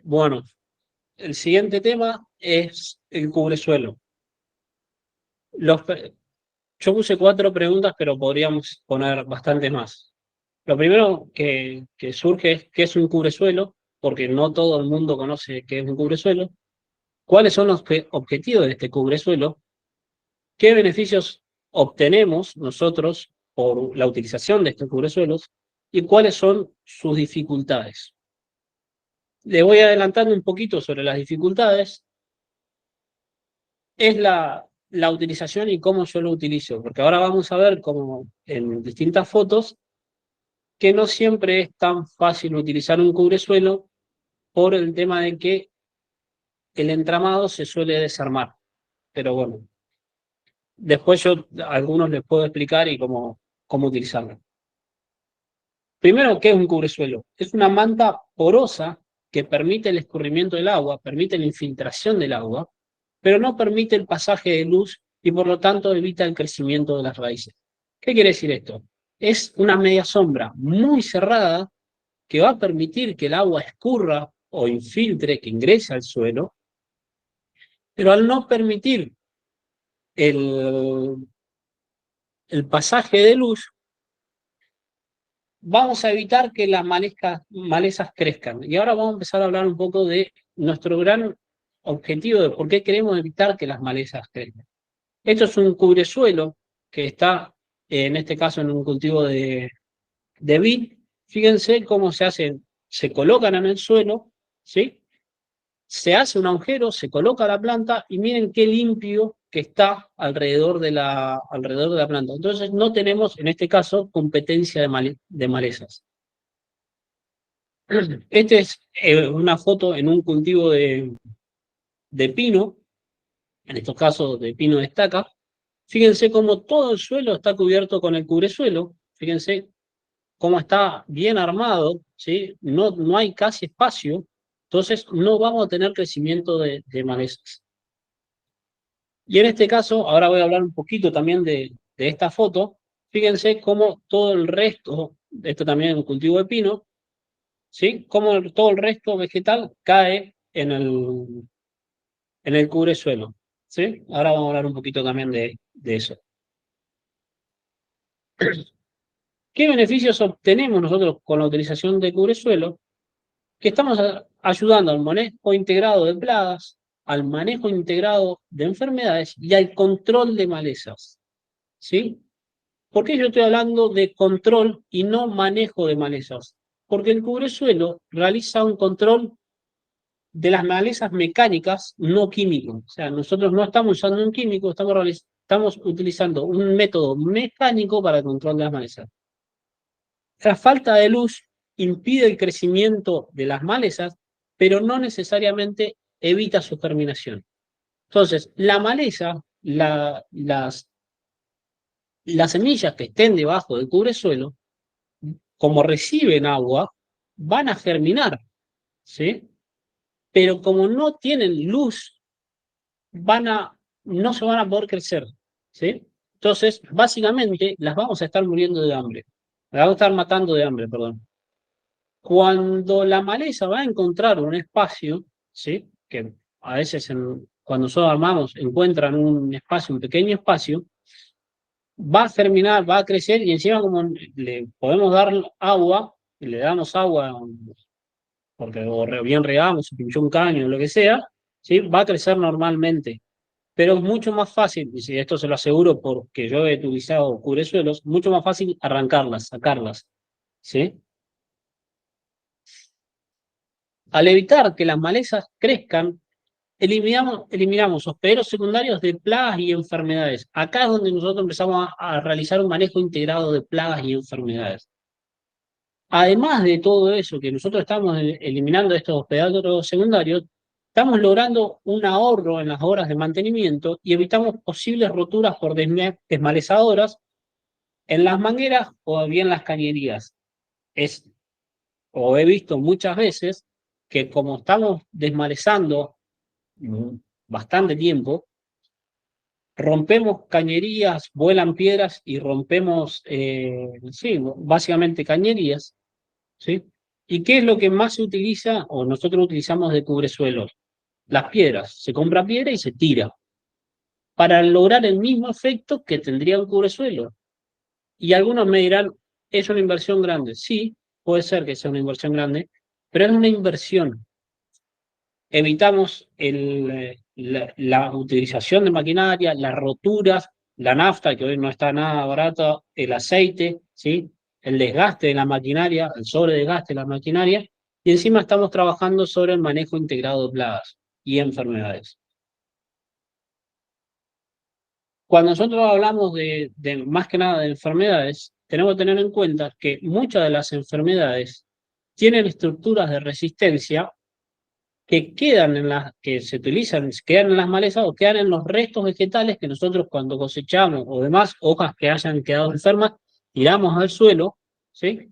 Bueno, el siguiente tema es el cubresuelo. Yo puse 4 preguntas, pero podríamos poner bastantes más. Lo primero que surge es qué es un cubresuelo, porque no todo el mundo conoce qué es un cubresuelo. ¿Cuáles son los objetivos de este cubresuelo? ¿Qué beneficios obtenemos nosotros por la utilización de estos cubresuelos? ¿Y cuáles son sus dificultades? Le voy adelantando un poquito sobre las dificultades. Es la utilización y cómo yo lo utilizo, porque ahora vamos a ver cómo en distintas fotos que no siempre es tan fácil utilizar un cubresuelo por el tema de que el entramado se suele desarmar. Pero bueno, después yo a algunos les puedo explicar y cómo utilizarlo. Primero, ¿qué es un cubresuelo? Es una manta porosa que permite el escurrimiento del agua, permite la infiltración del agua, pero no permite el pasaje de luz y por lo tanto evita el crecimiento de las raíces. ¿Qué quiere decir esto? Es una media sombra muy cerrada que va a permitir que el agua escurra o infiltre, que ingrese al suelo, pero al no permitir el, el pasaje de luz, vamos a evitar que las malezas crezcan. Y ahora vamos a empezar a hablar un poco de nuestro gran objetivo de por qué queremos evitar que las malezas crezcan. Esto es un cubresuelo que está, en este caso, en un cultivo de vid. Fíjense cómo se hacen, se colocan en el suelo, ¿sí? Se hace un agujero, se coloca la planta y miren qué limpio que está alrededor de la planta. Entonces no tenemos, en este caso, competencia de malezas. Esta es una foto en un cultivo de pino, en estos casos de pino de estaca. Fíjense cómo todo el suelo está cubierto con el cubresuelo. Fíjense cómo está bien armado, ¿sí? No hay casi espacio. Entonces no vamos a tener crecimiento de malezas. Y en este caso, ahora voy a hablar un poquito también de esta foto. Fíjense cómo todo el resto, esto también es un cultivo de pino, ¿sí? Cómo todo el resto vegetal cae en el cubresuelo, ¿sí? Ahora vamos a hablar un poquito también de eso. ¿Qué beneficios obtenemos nosotros con la utilización de cubresuelo? Que estamos ayudando al manejo integrado de plagas, al manejo integrado de enfermedades y al control de malezas, ¿sí? ¿Por qué yo estoy hablando de control y no manejo de malezas? Porque el cubresuelo realiza un control de las malezas mecánicas, no químico. O sea, nosotros no estamos usando un químico, estamos utilizando un método mecánico para el control de las malezas. La falta de luz impide el crecimiento de las malezas, pero no necesariamente evita su germinación. Entonces, la maleza, las semillas que estén debajo del cubresuelo, como reciben agua, van a germinar, ¿sí? Pero como no tienen luz, no se van a poder crecer, ¿sí? Entonces, básicamente, las vamos a estar muriendo de hambre. Las vamos a estar matando de hambre, perdón. Cuando la maleza va a encontrar un espacio, ¿sí? Que a veces cuando nosotros armamos encuentran un espacio, un pequeño espacio, va a germinar, va a crecer y encima como le podemos dar agua, le damos agua porque o bien regamos, se pinchó un caño o lo que sea, ¿sí? Va a crecer normalmente. Pero es mucho más fácil, y si esto se lo aseguro porque yo he utilizado cubresuelos, mucho más fácil arrancarlas, sacarlas, ¿sí? Al evitar que las malezas crezcan, eliminamos hospederos secundarios de plagas y enfermedades. Acá es donde nosotros empezamos a realizar un manejo integrado de plagas y enfermedades. Además de todo eso, que nosotros estamos eliminando estos hospederos secundarios, estamos logrando un ahorro en las horas de mantenimiento y evitamos posibles roturas por desmalezadoras en las mangueras o bien las cañerías. O he visto muchas veces que como estamos desmalezando bastante tiempo, rompemos cañerías, vuelan piedras y rompemos, sí, básicamente cañerías, ¿sí? ¿Y qué es lo que más se utiliza o nosotros utilizamos de cubresuelos? Las piedras. Se compra piedra y se tira para lograr el mismo efecto que tendría un cubresuelo. Y algunos me dirán, ¿es una inversión grande? Sí, puede ser que sea una inversión grande, pero es una inversión. Evitamos la utilización de maquinaria, las roturas, la nafta, que hoy no está nada barata, el aceite, ¿sí? El desgaste de la maquinaria, el sobredesgaste de la maquinaria, y encima estamos trabajando sobre el manejo integrado de plagas y enfermedades. Cuando nosotros hablamos de más que nada de enfermedades, tenemos que tener en cuenta que muchas de las enfermedades tienen estructuras de resistencia que quedan que se utilizan, quedan en las malezas o quedan en los restos vegetales que nosotros cuando cosechamos o demás hojas que hayan quedado enfermas, tiramos al suelo, ¿sí?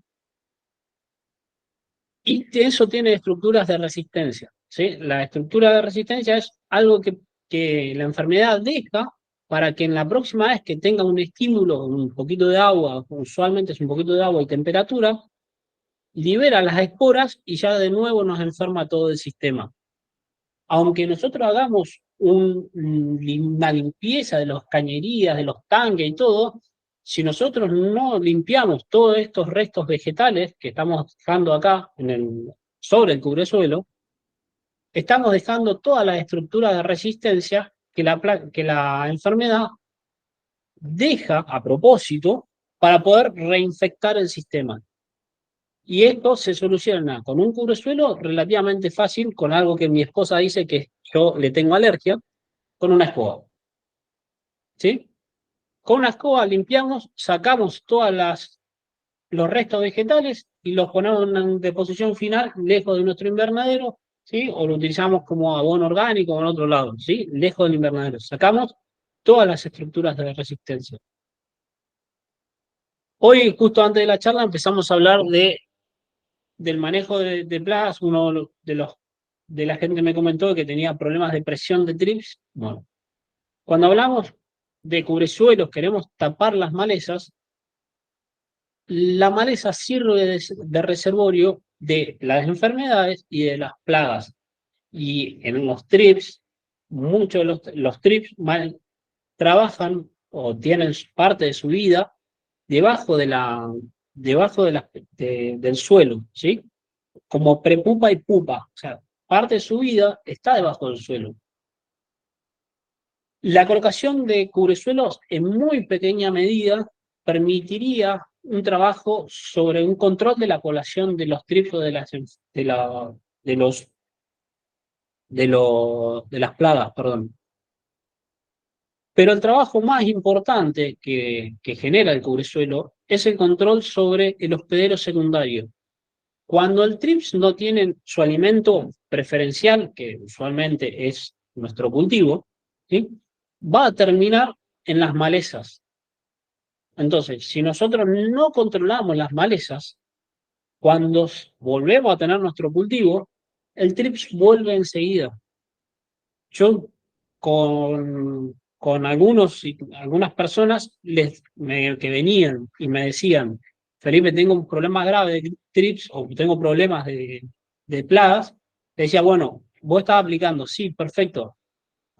Y eso tiene estructuras de resistencia, ¿sí? La estructura de resistencia es algo que la enfermedad deja para que en la próxima vez que tenga un estímulo, un poquito de agua, usualmente es un poquito de agua y temperatura, libera las esporas y ya de nuevo nos enferma todo el sistema. Aunque nosotros hagamos una limpieza de las cañerías, de los tanques y todo, si nosotros no limpiamos todos estos restos vegetales que estamos dejando acá sobre el cubresuelo, estamos dejando toda la estructura de resistencia que la enfermedad deja a propósito para poder reinfectar el sistema. Y esto se soluciona con un cubresuelo relativamente fácil, con algo que mi esposa dice que yo le tengo alergia, con una escoba. ¿Sí? Con una escoba limpiamos, sacamos los restos vegetales y los ponemos en una deposición final lejos de nuestro invernadero, ¿sí? O lo utilizamos como abono orgánico en otro lado, ¿sí? Lejos del invernadero. Sacamos todas las estructuras de resistencia. Hoy, justo antes de la charla, empezamos a hablar del manejo de plagas. Uno de la gente me comentó que tenía problemas de presión de trips. Bueno, cuando hablamos de cubresuelos, queremos tapar las malezas, la maleza sirve de reservorio de las enfermedades y de las plagas. Y en los trips, muchos de los trips trabajan o tienen parte de su vida debajo del suelo, ¿sí? Como prepupa y pupa. O sea, parte de su vida está debajo del suelo. La colocación de cubresuelos en muy pequeña medida permitiría un trabajo sobre un control de la población de los trips o de las plagas, perdón. Pero el trabajo más importante que genera el cubresuelo es el control sobre el hospedero secundario. Cuando el trips no tiene su alimento preferencial, que usualmente es nuestro cultivo, ¿sí?, va a terminar en las malezas. Entonces, si nosotros no controlamos las malezas, cuando volvemos a tener nuestro cultivo, el trips vuelve enseguida. Yo con algunas personas que venían y me decían, Felipe, tengo un problema grave de trips o tengo problemas de plagas, le decía, bueno, vos estabas aplicando, sí, perfecto.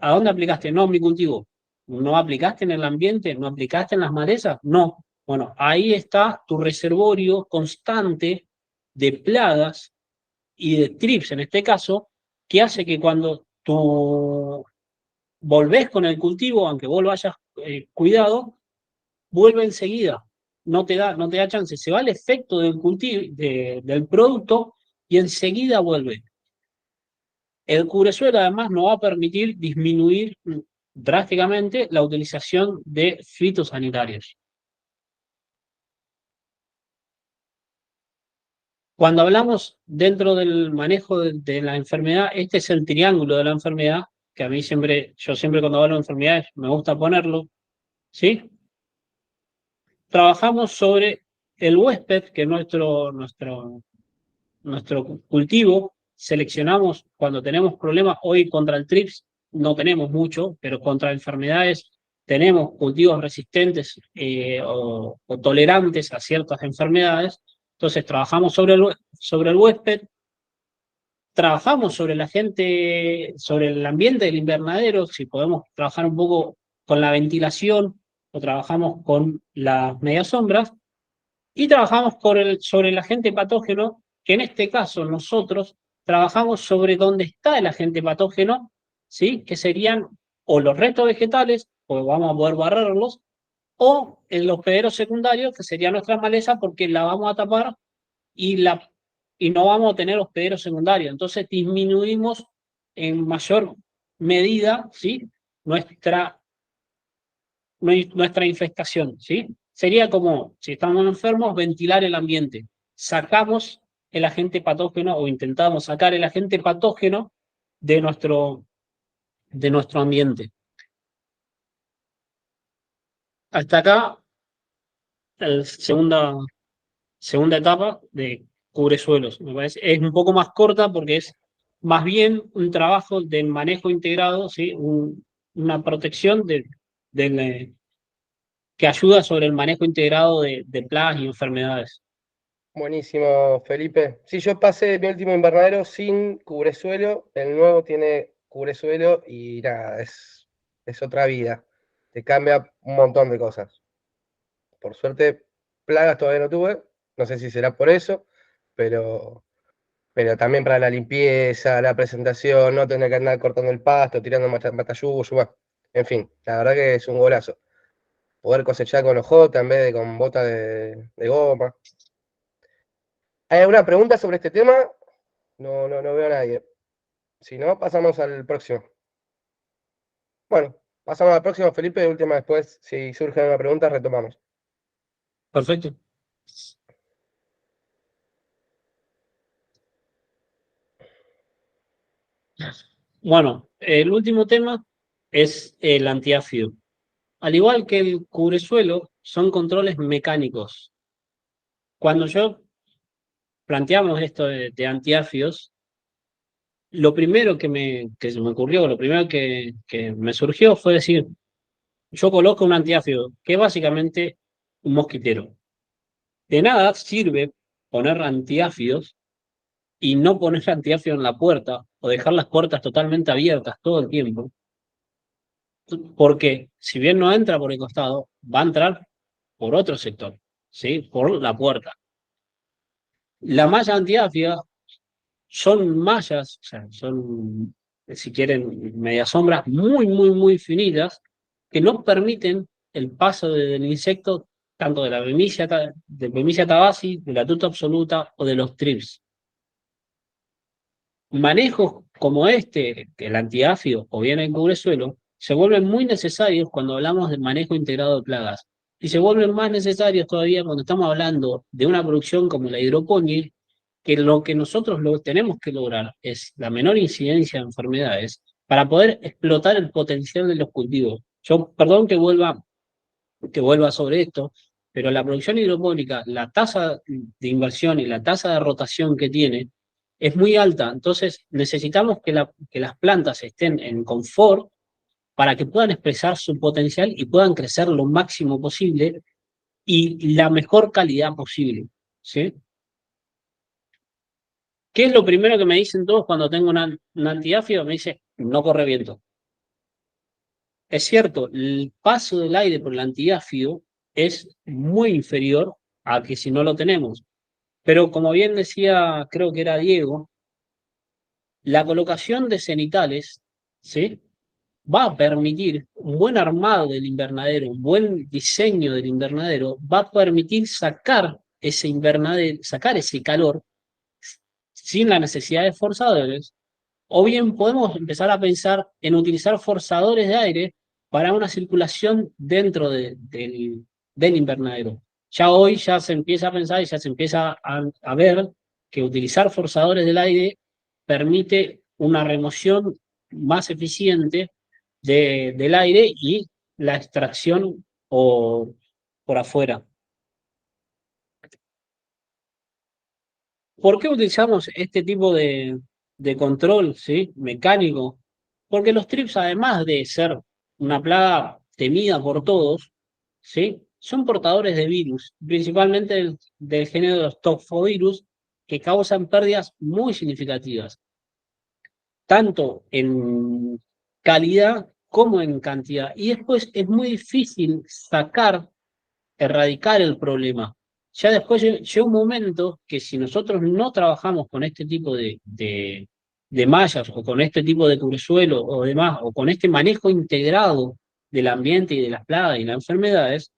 ¿A dónde aplicaste? No, en mi cultivo. ¿No aplicaste en el ambiente? ¿No aplicaste en las malezas? No. Bueno, ahí está tu reservorio constante de plagas y de trips, en este caso, que hace que cuando tú volvés con el cultivo, aunque vos lo hayas cuidado, vuelve enseguida. No te da chance. Se va el efecto del cultivo, del producto, y enseguida vuelve. El cubresuelo además nos va a permitir disminuir drásticamente la utilización de fitosanitarios. Cuando hablamos dentro del manejo de la enfermedad, este es el triángulo de la enfermedad, que a mí yo siempre cuando hablo de enfermedades me gusta ponerlo, ¿sí? Trabajamos sobre el huésped, que es nuestro cultivo. Seleccionamos cuando tenemos problemas. Hoy contra el trips no tenemos mucho, pero contra enfermedades tenemos cultivos resistentes o tolerantes a ciertas enfermedades. Entonces trabajamos sobre el huésped, trabajamos sobre el ambiente del invernadero, si podemos trabajar un poco con la ventilación o trabajamos con las medias sombras, y trabajamos sobre el agente patógeno, que en este caso nosotros trabajamos sobre dónde está el agente patógeno, ¿sí?, que serían o los restos vegetales, pues vamos a poder barrerlos, o en los hospederos secundarios, que sería nuestra maleza, porque la vamos a tapar y no vamos a tener hospederos secundarios. Entonces disminuimos en mayor medida, ¿sí?, nuestra infestación, ¿sí? Sería como, si estamos enfermos, ventilar el ambiente. Sacamos el agente patógeno o intentamos sacar el agente patógeno de nuestro ambiente. Hasta acá, la segunda etapa de cubresuelos. Me parece, es un poco más corta porque es más bien un trabajo de manejo integrado, ¿sí?, una protección que ayuda sobre el manejo integrado de plagas y enfermedades. Buenísimo, Felipe. Sí, yo pasé mi último invernadero sin cubresuelo, el nuevo tiene cubresuelo y nada, es otra vida. Te cambia un montón de cosas. Por suerte, plagas todavía no tuve, no sé si será por eso, pero, pero también para la limpieza, la presentación, no tener que andar cortando el pasto, tirando matayuyo, bueno, en fin, la verdad que es un golazo. Poder cosechar con ojota en vez de con bota de goma. ¿Hay alguna pregunta sobre este tema? No veo a nadie. Si no, pasamos al próximo. Bueno, pasamos al próximo, Felipe, de última después. Si surge alguna pregunta, retomamos. Perfecto. Bueno, el último tema es el antiáfido. al igual que el cubresuelo, son controles mecánicos. Cuando yo planteamos esto de antiáfidos, lo primero que se me ocurrió, lo primero que me surgió fue decir, yo coloco un antiáfido, que es básicamente un mosquitero. De nada sirve poner antiáfidos y no poner antiáfido en la puerta o dejar las puertas totalmente abiertas todo el tiempo, porque si bien no entra por el costado, va a entrar por otro sector, ¿sí? Por la puerta. La malla antiáfida son mallas, o sea, son, si quieren, medias sombras muy finitas que no permiten el paso del insecto tanto de Bemisia tabaci, de la tuta absoluta o de los trips. Manejos como este, el antiáfido o bien el cubresuelo, se vuelven muy necesarios cuando hablamos de manejo integrado de plagas. Y se vuelven más necesarios todavía cuando estamos hablando de una producción como la hidroponía, que lo que nosotros tenemos que lograr es la menor incidencia de enfermedades para poder explotar el potencial de los cultivos. Yo, perdón que vuelva sobre esto, pero la producción hidropónica, la tasa de inversión y la tasa de rotación que tiene es muy alta. Entonces necesitamos que las plantas estén en confort para que puedan expresar su potencial y puedan crecer lo máximo posible y la mejor calidad posible, ¿sí? ¿Qué es lo primero que me dicen todos cuando tengo un antiáfido? Me dice, no corre viento. Es cierto, el paso del aire por el antiáfido es muy inferior a que si no lo tenemos. Pero como bien decía, creo que era Diego, la colocación de cenitales, ¿sí? Va a permitir un buen armado del invernadero, un buen diseño del invernadero, va a permitir sacar ese invernadero, sacar ese calor sin la necesidad de forzadores, o bien podemos empezar a pensar en utilizar forzadores de aire para una circulación dentro del invernadero. Ya hoy ya se empieza a pensar y ya se empieza a ver que utilizar forzadores del aire permite una remoción más eficiente del aire y la extracción o por afuera. ¿Por qué utilizamos este tipo de control, ¿sí? Mecánico? Porque los trips, además de ser una plaga temida por todos, ¿sí? Son portadores de virus, principalmente del género de los toxovirus, que causan pérdidas muy significativas, tanto en calidad como en cantidad. Y después es muy difícil erradicar el problema. Ya después llega un momento que si nosotros no trabajamos con este tipo de mallas o con este tipo de cubresuelo o demás, o con este manejo integrado del ambiente y de las plagas y las enfermedades,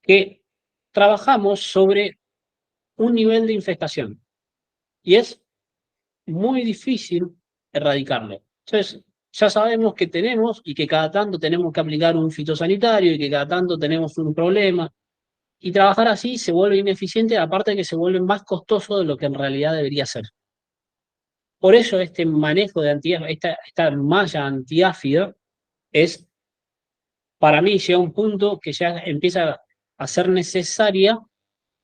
que trabajamos sobre un nivel de infestación. Y es muy difícil erradicarlo. Entonces, ya sabemos que tenemos y que cada tanto tenemos que aplicar un fitosanitario y que cada tanto tenemos un problema. Y trabajar así se vuelve ineficiente, aparte de que se vuelve más costoso de lo que en realidad debería ser. Por eso este manejo de esta malla antiáfida es, para mí, llega a un punto que ya empieza a ser necesaria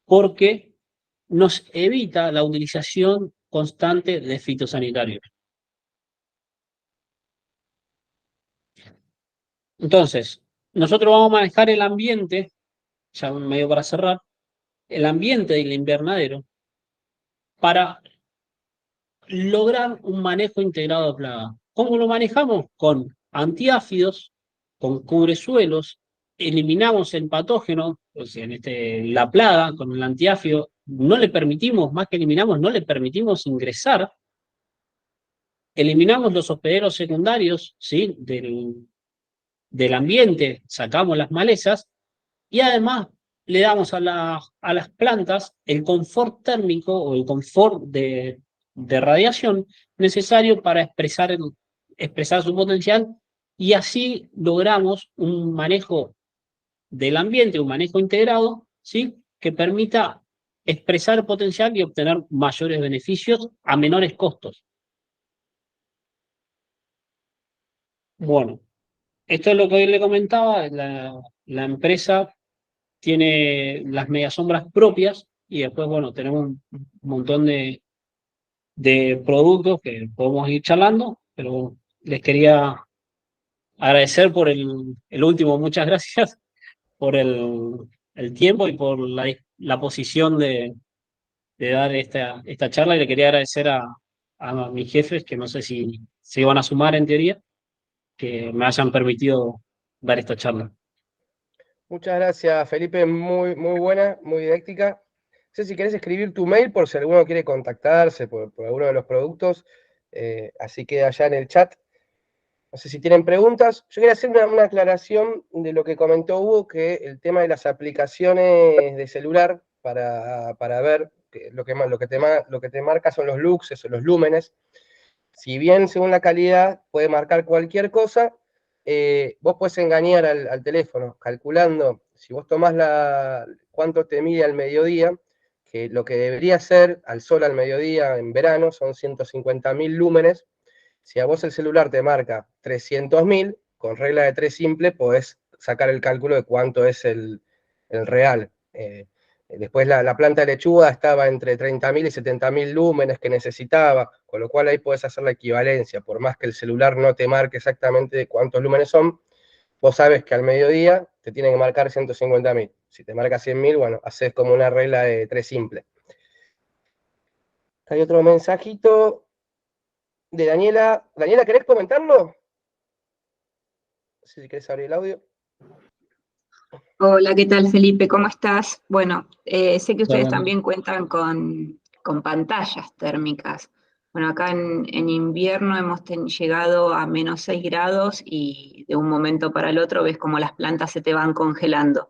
porque nos evita la utilización constante de fitosanitarios. Entonces, nosotros vamos a manejar el ambiente, ya medio para cerrar, el ambiente del invernadero para lograr un manejo integrado de plaga. ¿Cómo lo manejamos? Con antiáfidos, con cubresuelos, eliminamos el patógeno, o sea, la plaga con el antiáfido, no le permitimos, más que eliminamos, no le permitimos ingresar, eliminamos los hospederos secundarios, ¿sí? del ambiente, sacamos las malezas y además le damos a las plantas el confort térmico o el confort de radiación necesario para expresar su potencial y así logramos un manejo del ambiente, un manejo integrado, ¿sí? Que permita expresar potencial y obtener mayores beneficios a menores costos. Bueno, esto es lo que hoy le comentaba, la empresa tiene las mediasombras propias y después, bueno, tenemos un montón de productos que podemos ir charlando, pero les quería agradecer por el último, muchas gracias por el tiempo y por la posición de dar esta charla, y le quería agradecer a mis jefes, que no sé si se iban a sumar en teoría, que me hayan permitido dar esta charla. Muchas gracias, Felipe, muy buena, muy didáctica. No sé si querés escribir tu mail por si alguno quiere contactarse por alguno de los productos, así queda allá en el chat. No sé si tienen preguntas. Yo quería hacer una aclaración de lo que comentó Hugo, que el tema de las aplicaciones de celular para ver que lo que te marca son los luxes o los lúmenes. Si bien según la calidad puede marcar cualquier cosa, vos podés engañar al teléfono calculando, si vos tomás cuánto te mide al mediodía, que lo que debería ser al sol al mediodía en verano son 150.000 lúmenes. Si a vos el celular te marca 300.000, con regla de 3 simple, podés sacar el cálculo de cuánto es el real. Después la planta de lechuga estaba entre 30.000 y 70.000 lúmenes que necesitaba, con lo cual ahí podés hacer la equivalencia. Por más que el celular no te marque exactamente cuántos lúmenes son, vos sabes que al mediodía te tienen que marcar 150.000. Si te marca 100.000, bueno, haces como una regla de 3 simple. Hay otro mensajito de Daniela. Daniela, ¿querés comentarlo? No sé si querés abrir el audio. Hola, ¿qué tal, Felipe? ¿Cómo estás? Bueno, sé que ustedes Hola. también cuentan con pantallas térmicas. Bueno, acá en invierno hemos llegado a -6 grados y de un momento para el otro ves como las plantas se te van congelando.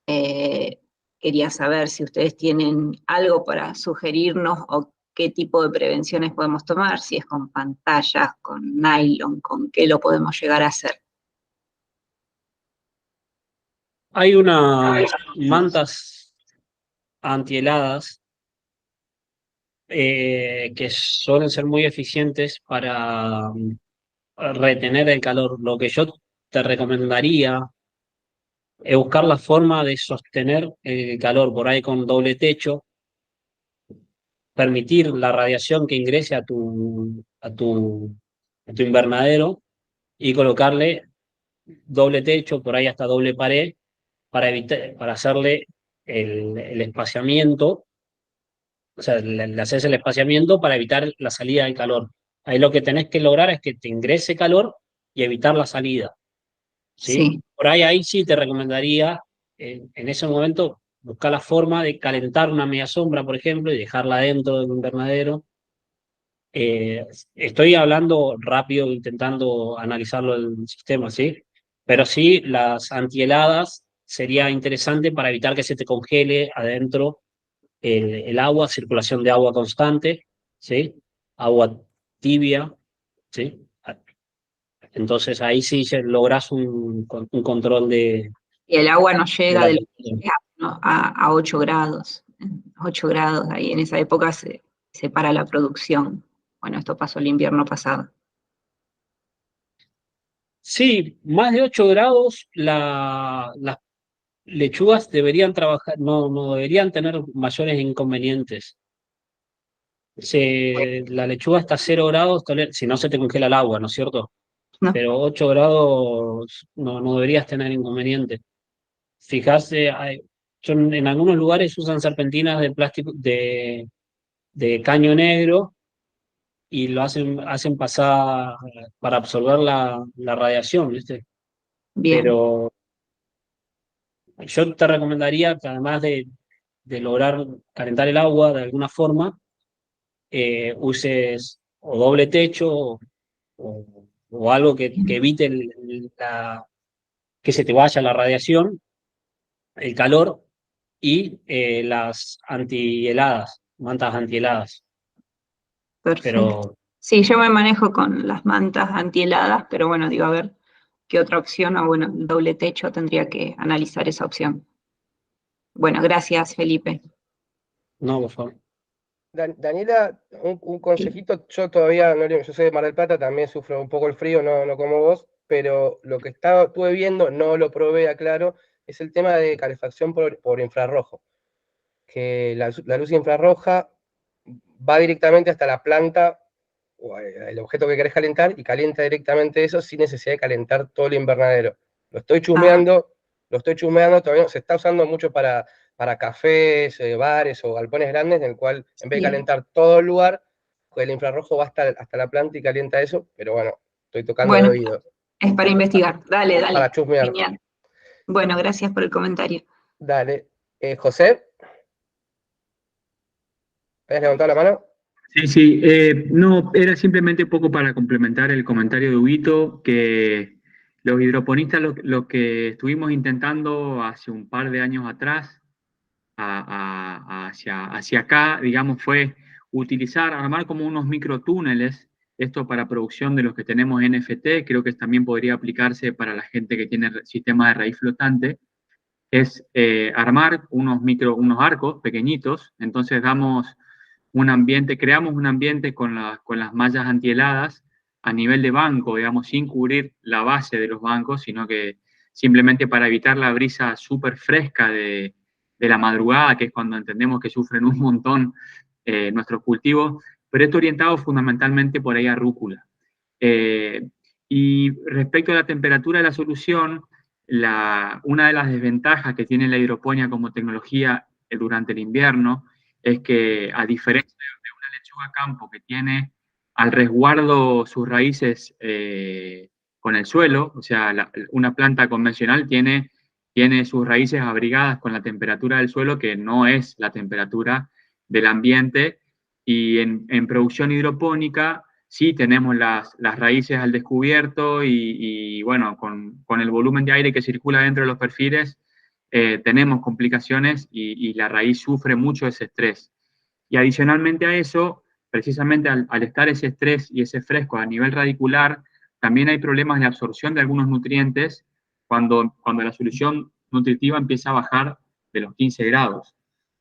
Eh, Quería saber si ustedes tienen algo para sugerirnos o qué tipo de prevenciones podemos tomar, si es con pantallas, con nylon, con qué lo podemos llegar a hacer. Hay unas mantas antiheladas que suelen ser muy eficientes para retener el calor. Lo que yo te recomendaría es buscar la forma de sostener el calor por ahí con doble techo, permitir la radiación que ingrese a tu invernadero y colocarle doble techo, por ahí hasta doble pared, para evitar, para hacerle el espaciamiento. O sea, le haces el espaciamiento para evitar la salida del calor. Ahí lo que tenés que lograr es que te ingrese calor y evitar la salida, ¿sí? Sí, Por ahí sí te recomendaría, en ese momento, buscar la forma de calentar una media sombra, por ejemplo, y dejarla dentro del invernadero. Estoy hablando rápido, intentando analizarlo el sistema, ¿sí? Pero sí, las antiheladas sería interesante para evitar que se te congele adentro el agua, circulación de agua constante, ¿sí? Agua tibia, ¿sí? Entonces ahí sí lográs un control y el agua no de llega la de los temperatura. ¿no? a 8 grados. 8 grados, ahí en esa época se para la producción. Bueno, esto pasó el invierno pasado. Sí, más de 8 grados, las lechugas deberían trabajar, no deberían tener mayores inconvenientes. La lechuga está a 0 grados, si no se te congela el agua, ¿no es cierto? ¿No? Pero 8 grados no deberías tener inconveniente. Fijarse, en algunos lugares usan serpentinas de plástico, de caño negro, y lo hacen pasar para absorber la radiación, ¿viste? Bien, Pero yo te recomendaría que además de lograr calentar el agua de alguna forma, uses o doble techo o algo que evite que se te vaya la radiación, el calor, y las antiheladas, mantas antiheladas. perfecto. Pero Sí, yo me manejo con las mantas antiheladas, pero bueno, digo, a ver qué otra opción, o bueno, el doble techo tendría que analizar esa opción. Bueno, gracias, Felipe. no, por favor. Daniela, un consejito, yo todavía, yo soy de Mar del Plata, también sufro un poco el frío, no como vos, pero lo que estuve viendo, no lo probé, aclaro, es el tema de calefacción por infrarrojo. Que la luz infrarroja va directamente hasta la planta o el objeto que querés calentar y calienta directamente eso sin necesidad de calentar todo el invernadero. Lo estoy chusmeando, todavía se está usando mucho para cafés, bares o galpones grandes, en el cual en vez de calentar todo el lugar, el infrarrojo va hasta la planta y calienta eso, pero bueno, estoy tocando de oído. Es para investigar. Dale. Para chusmear. Genial. Bueno, gracias por el comentario. Dale. José, ¿habías levantado la mano? Sí, no, era simplemente un poco para complementar el comentario de Huguito, que los hidroponistas lo que estuvimos intentando hace un par de años atrás, hacia acá, digamos, fue armar como unos microtúneles, esto para producción de los que tenemos NFT, creo que también podría aplicarse para la gente que tiene sistema de raíz flotante, es armar unos arcos pequeñitos, entonces creamos un ambiente con las mallas antiheladas a nivel de banco, digamos, sin cubrir la base de los bancos, sino que simplemente para evitar la brisa súper fresca de la madrugada, que es cuando entendemos que sufren un montón nuestros cultivos, pero esto orientado fundamentalmente por ahí a rúcula. Y respecto a la temperatura de la solución, una de las desventajas que tiene la hidroponía como tecnología durante el invierno es que, a diferencia de una lechuga campo que tiene al resguardo sus raíces con el suelo, o sea, una planta convencional tiene sus raíces abrigadas con la temperatura del suelo, que no es la temperatura del ambiente, y en producción hidropónica sí tenemos las raíces al descubierto y bueno, con el volumen de aire que circula dentro de los perfiles, tenemos complicaciones y la raíz sufre mucho ese estrés. Y adicionalmente a eso, precisamente al estar ese estrés y ese fresco a nivel radicular, también hay problemas de absorción de algunos nutrientes cuando la solución nutritiva empieza a bajar de los 15 grados.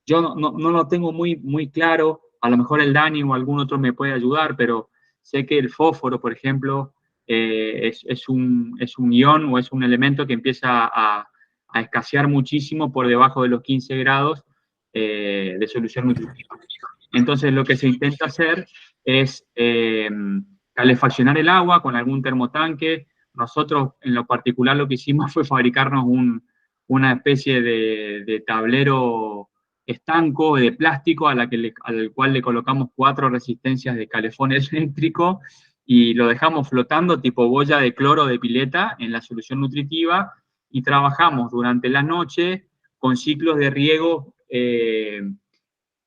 Yo no lo tengo muy claro, a lo mejor el Dani o algún otro me puede ayudar, pero sé que el fósforo, por ejemplo, es un ion o es un elemento que empieza a escasear muchísimo por debajo de los 15 grados de solución nutritiva. Entonces, lo que se intenta hacer es calefaccionar el agua con algún termotanque. Nosotros, en lo particular, lo que hicimos fue fabricarnos una especie de tablero estanco de plástico al cual le colocamos 4 resistencias de calefón eléctrico y lo dejamos flotando tipo boya de cloro de pileta en la solución nutritiva y trabajamos durante la noche con ciclos de riego,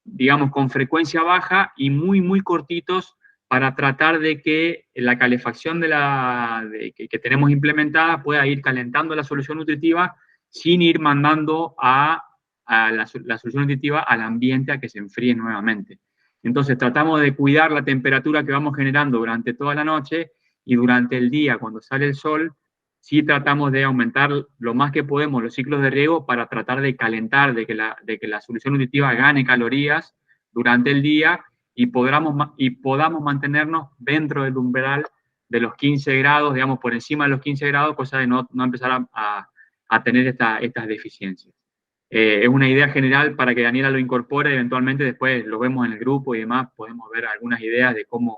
digamos, con frecuencia baja y muy cortitos para tratar de que la calefacción que tenemos implementada pueda ir calentando la solución nutritiva sin ir mandando a la solución nutritiva al ambiente a que se enfríe nuevamente. Entonces tratamos de cuidar la temperatura que vamos generando durante toda la noche y durante el día, cuando sale el sol, sí tratamos de aumentar lo más que podemos los ciclos de riego para tratar de calentar, de que la solución nutritiva gane calorías durante el día y podamos mantenernos dentro del umbral de los 15 grados, digamos, por encima de los 15 grados, cosa de no empezar a tener estas deficiencias. Es una idea general para que Daniela lo incorpore, eventualmente después lo vemos en el grupo y demás, podemos ver algunas ideas de cómo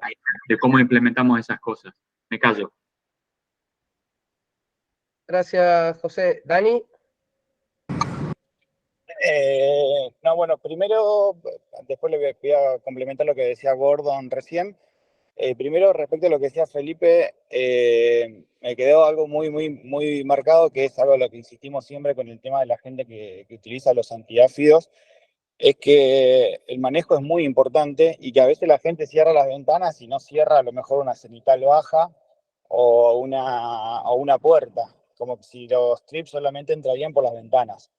implementamos esas cosas. Me callo. Gracias, José. ¿Dani? No, bueno, primero, después le voy a complementar lo que decía Gordon recién. Primero, respecto a lo que decía Felipe, me quedó algo muy marcado, que es algo a lo que insistimos siempre con el tema de la gente que utiliza los antiáfidos, es que el manejo es muy importante y que a veces la gente cierra las ventanas y no cierra a lo mejor una cenital baja o una puerta, como si los trips solamente entrarían por las ventanas.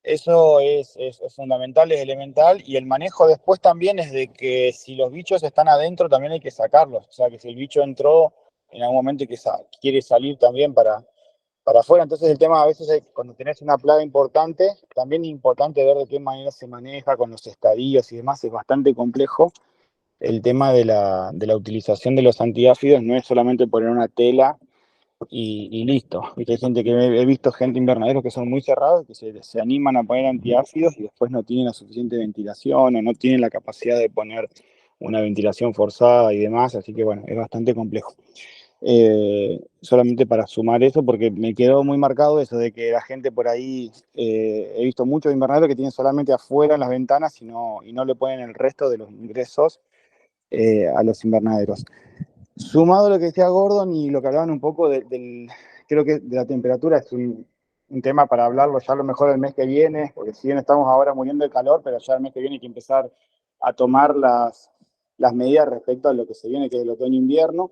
Eso es fundamental, es elemental, y el manejo después también es de que si los bichos están adentro también hay que sacarlos, o sea que si el bicho entró en algún momento y que quiere salir también para afuera, entonces el tema a veces cuando tenés una plaga importante, también es importante ver de qué manera se maneja con los estadios y demás, es bastante complejo el tema de la utilización de los antiáfidos, no es solamente poner una tela y listo. Viste, hay gente que he visto gente invernaderos que son muy cerrados, que se animan a poner antiácidos y después no tienen la suficiente ventilación o no tienen la capacidad de poner una ventilación forzada y demás, así que bueno, es bastante complejo. Solamente para sumar eso, porque me quedó muy marcado eso de que la gente por ahí, he visto muchos invernaderos que tienen solamente afuera en las ventanas y no le ponen el resto de los ingresos a los invernaderos. Sumado a lo que decía Gordon y lo que hablaban un poco creo que de la temperatura, es un tema para hablarlo ya a lo mejor el mes que viene, porque si bien estamos ahora muriendo de calor, pero ya el mes que viene hay que empezar a tomar las medidas respecto a lo que se viene, que es el otoño-invierno.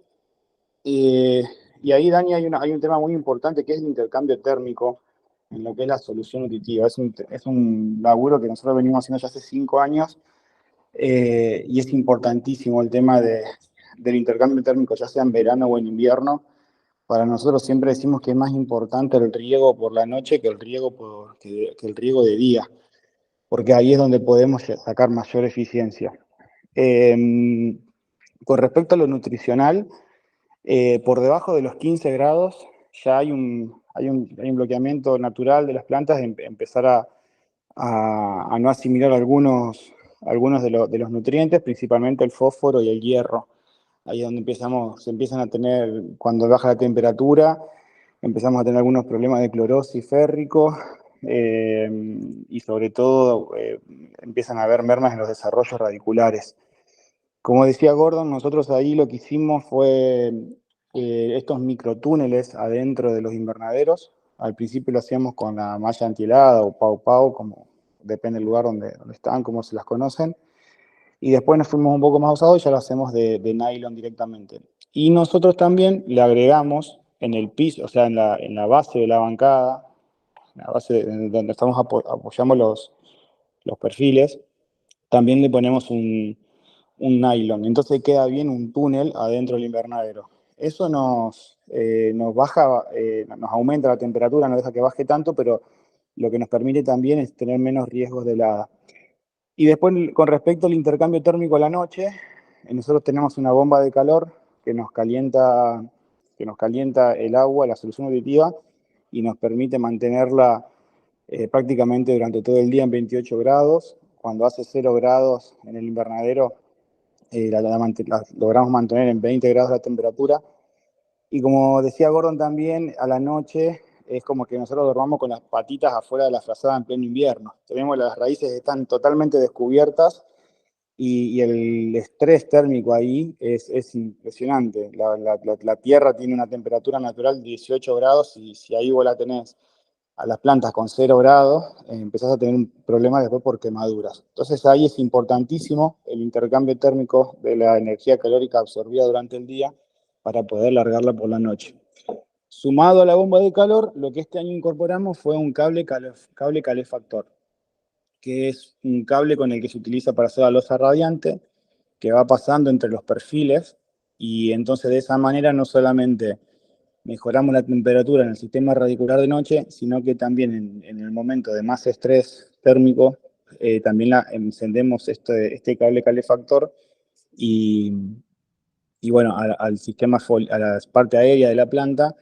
Y ahí, Dani, hay un tema muy importante que es el intercambio térmico en lo que es la solución nutritiva. Es un laburo que nosotros venimos haciendo ya hace 5 años y es importantísimo el tema del intercambio térmico, ya sea en verano o en invierno. Para nosotros siempre decimos que es más importante el riego por la noche que el riego de día, porque ahí es donde podemos sacar mayor eficiencia. Con respecto a lo nutricional, por debajo de los 15 grados ya hay un bloqueamiento natural de las plantas de empezar a no asimilar algunos de los nutrientes, principalmente el fósforo y el hierro. Ahí es donde se empiezan a tener, cuando baja la temperatura, empezamos a tener algunos problemas de clorosis férrico y sobre todo empiezan a haber mermas en los desarrollos radiculares. Como decía Gordon, nosotros ahí lo que hicimos fue estos microtúneles adentro de los invernaderos. Al principio lo hacíamos con la malla antihelada o pau, como depende del lugar donde están, como se las conocen. Y después nos fuimos un poco más usados y ya lo hacemos de nylon directamente. Y nosotros también le agregamos en el piso, o sea, en la base de la bancada, en la base donde apoyamos los perfiles, también le ponemos un nylon. Entonces queda bien un túnel adentro del invernadero. Eso nos baja, nos aumenta la temperatura, no deja que baje tanto, pero lo que nos permite también es tener menos riesgos de helada. Y después, con respecto al intercambio térmico a la noche, nosotros tenemos una bomba de calor que nos calienta el agua, la solución nutritiva, y nos permite mantenerla prácticamente durante todo el día en 28 grados. Cuando hace 0 grados en el invernadero, logramos mantener en 20 grados la temperatura. Y como decía Gordon también, a la noche es como que nosotros dormamos con las patitas afuera de la frazada en pleno invierno. Tenemos las raíces que están totalmente descubiertas y el estrés térmico ahí es impresionante. La tierra tiene una temperatura natural de 18 grados y si ahí vos la tenés a las plantas con 0 grados, empezás a tener un problema después por quemaduras. Entonces ahí es importantísimo el intercambio térmico de la energía calórica absorbida durante el día para poder largarla por la noche. Sumado a la bomba de calor, lo que este año incorporamos fue un cable calefactor, que es un cable con el que se utiliza para hacer la losa radiante, que va pasando entre los perfiles, y entonces de esa manera no solamente mejoramos la temperatura en el sistema radicular de noche, sino que también en el momento de más estrés térmico, también encendemos este cable calefactor y bueno, al sistema, a la parte aérea de la planta,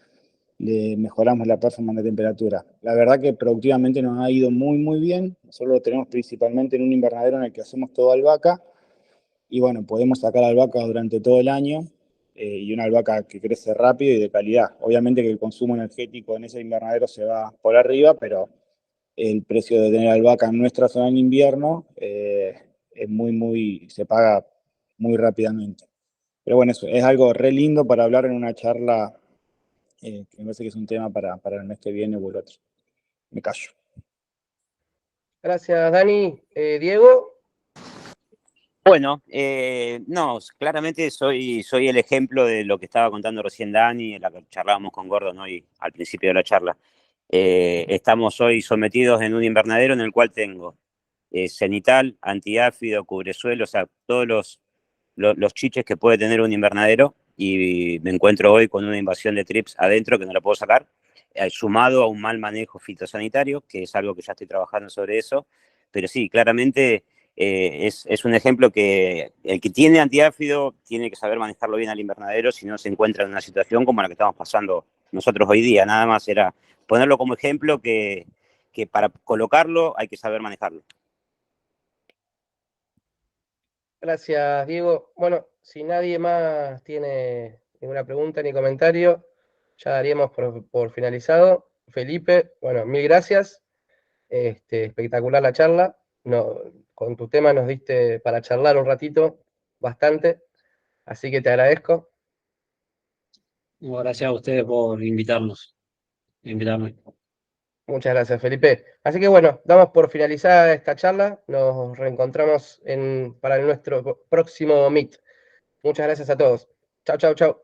le mejoramos la performance de temperatura. La verdad que productivamente nos ha ido muy, muy bien. Nosotros lo tenemos principalmente en un invernadero en el que hacemos todo albahaca. Y bueno, podemos sacar albahaca durante todo el año y una albahaca que crece rápido y de calidad. Obviamente que el consumo energético en ese invernadero se va por arriba, pero el precio de tener albahaca en nuestra zona en invierno se paga muy rápidamente. Pero bueno, eso es algo re lindo para hablar en una charla que me parece que es un tema para el mes que viene o el otro. Me callo. Gracias, Dani. Diego. Bueno, no, claramente soy el ejemplo de lo que estaba contando recién Dani, en la que charlábamos con Gordon hoy al principio de la charla. Estamos hoy sometidos en un invernadero en el cual tengo cenital, antiáfido, cubresuelo, o sea, todos los chiches que puede tener un invernadero, y me encuentro hoy con una invasión de trips adentro que no la puedo sacar, sumado a un mal manejo fitosanitario, que es algo que ya estoy trabajando sobre eso, pero sí, claramente es un ejemplo que el que tiene antiáfido tiene que saber manejarlo bien al invernadero, si no se encuentra en una situación como la que estamos pasando nosotros hoy día. Nada más era ponerlo como ejemplo que para colocarlo hay que saber manejarlo. Gracias, Diego. Bueno, si nadie más tiene ninguna pregunta ni comentario, ya daríamos por finalizado. Felipe, bueno, mil gracias. Espectacular la charla. No, con tu tema nos diste para charlar un ratito, bastante. Así que te agradezco. Gracias a ustedes por invitarme. Muchas gracias, Felipe. Así que bueno, damos por finalizada esta charla. Nos reencontramos para nuestro próximo Meet. Muchas gracias a todos. Chau, chau, chau.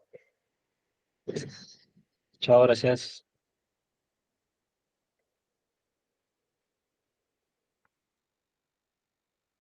Chao, gracias.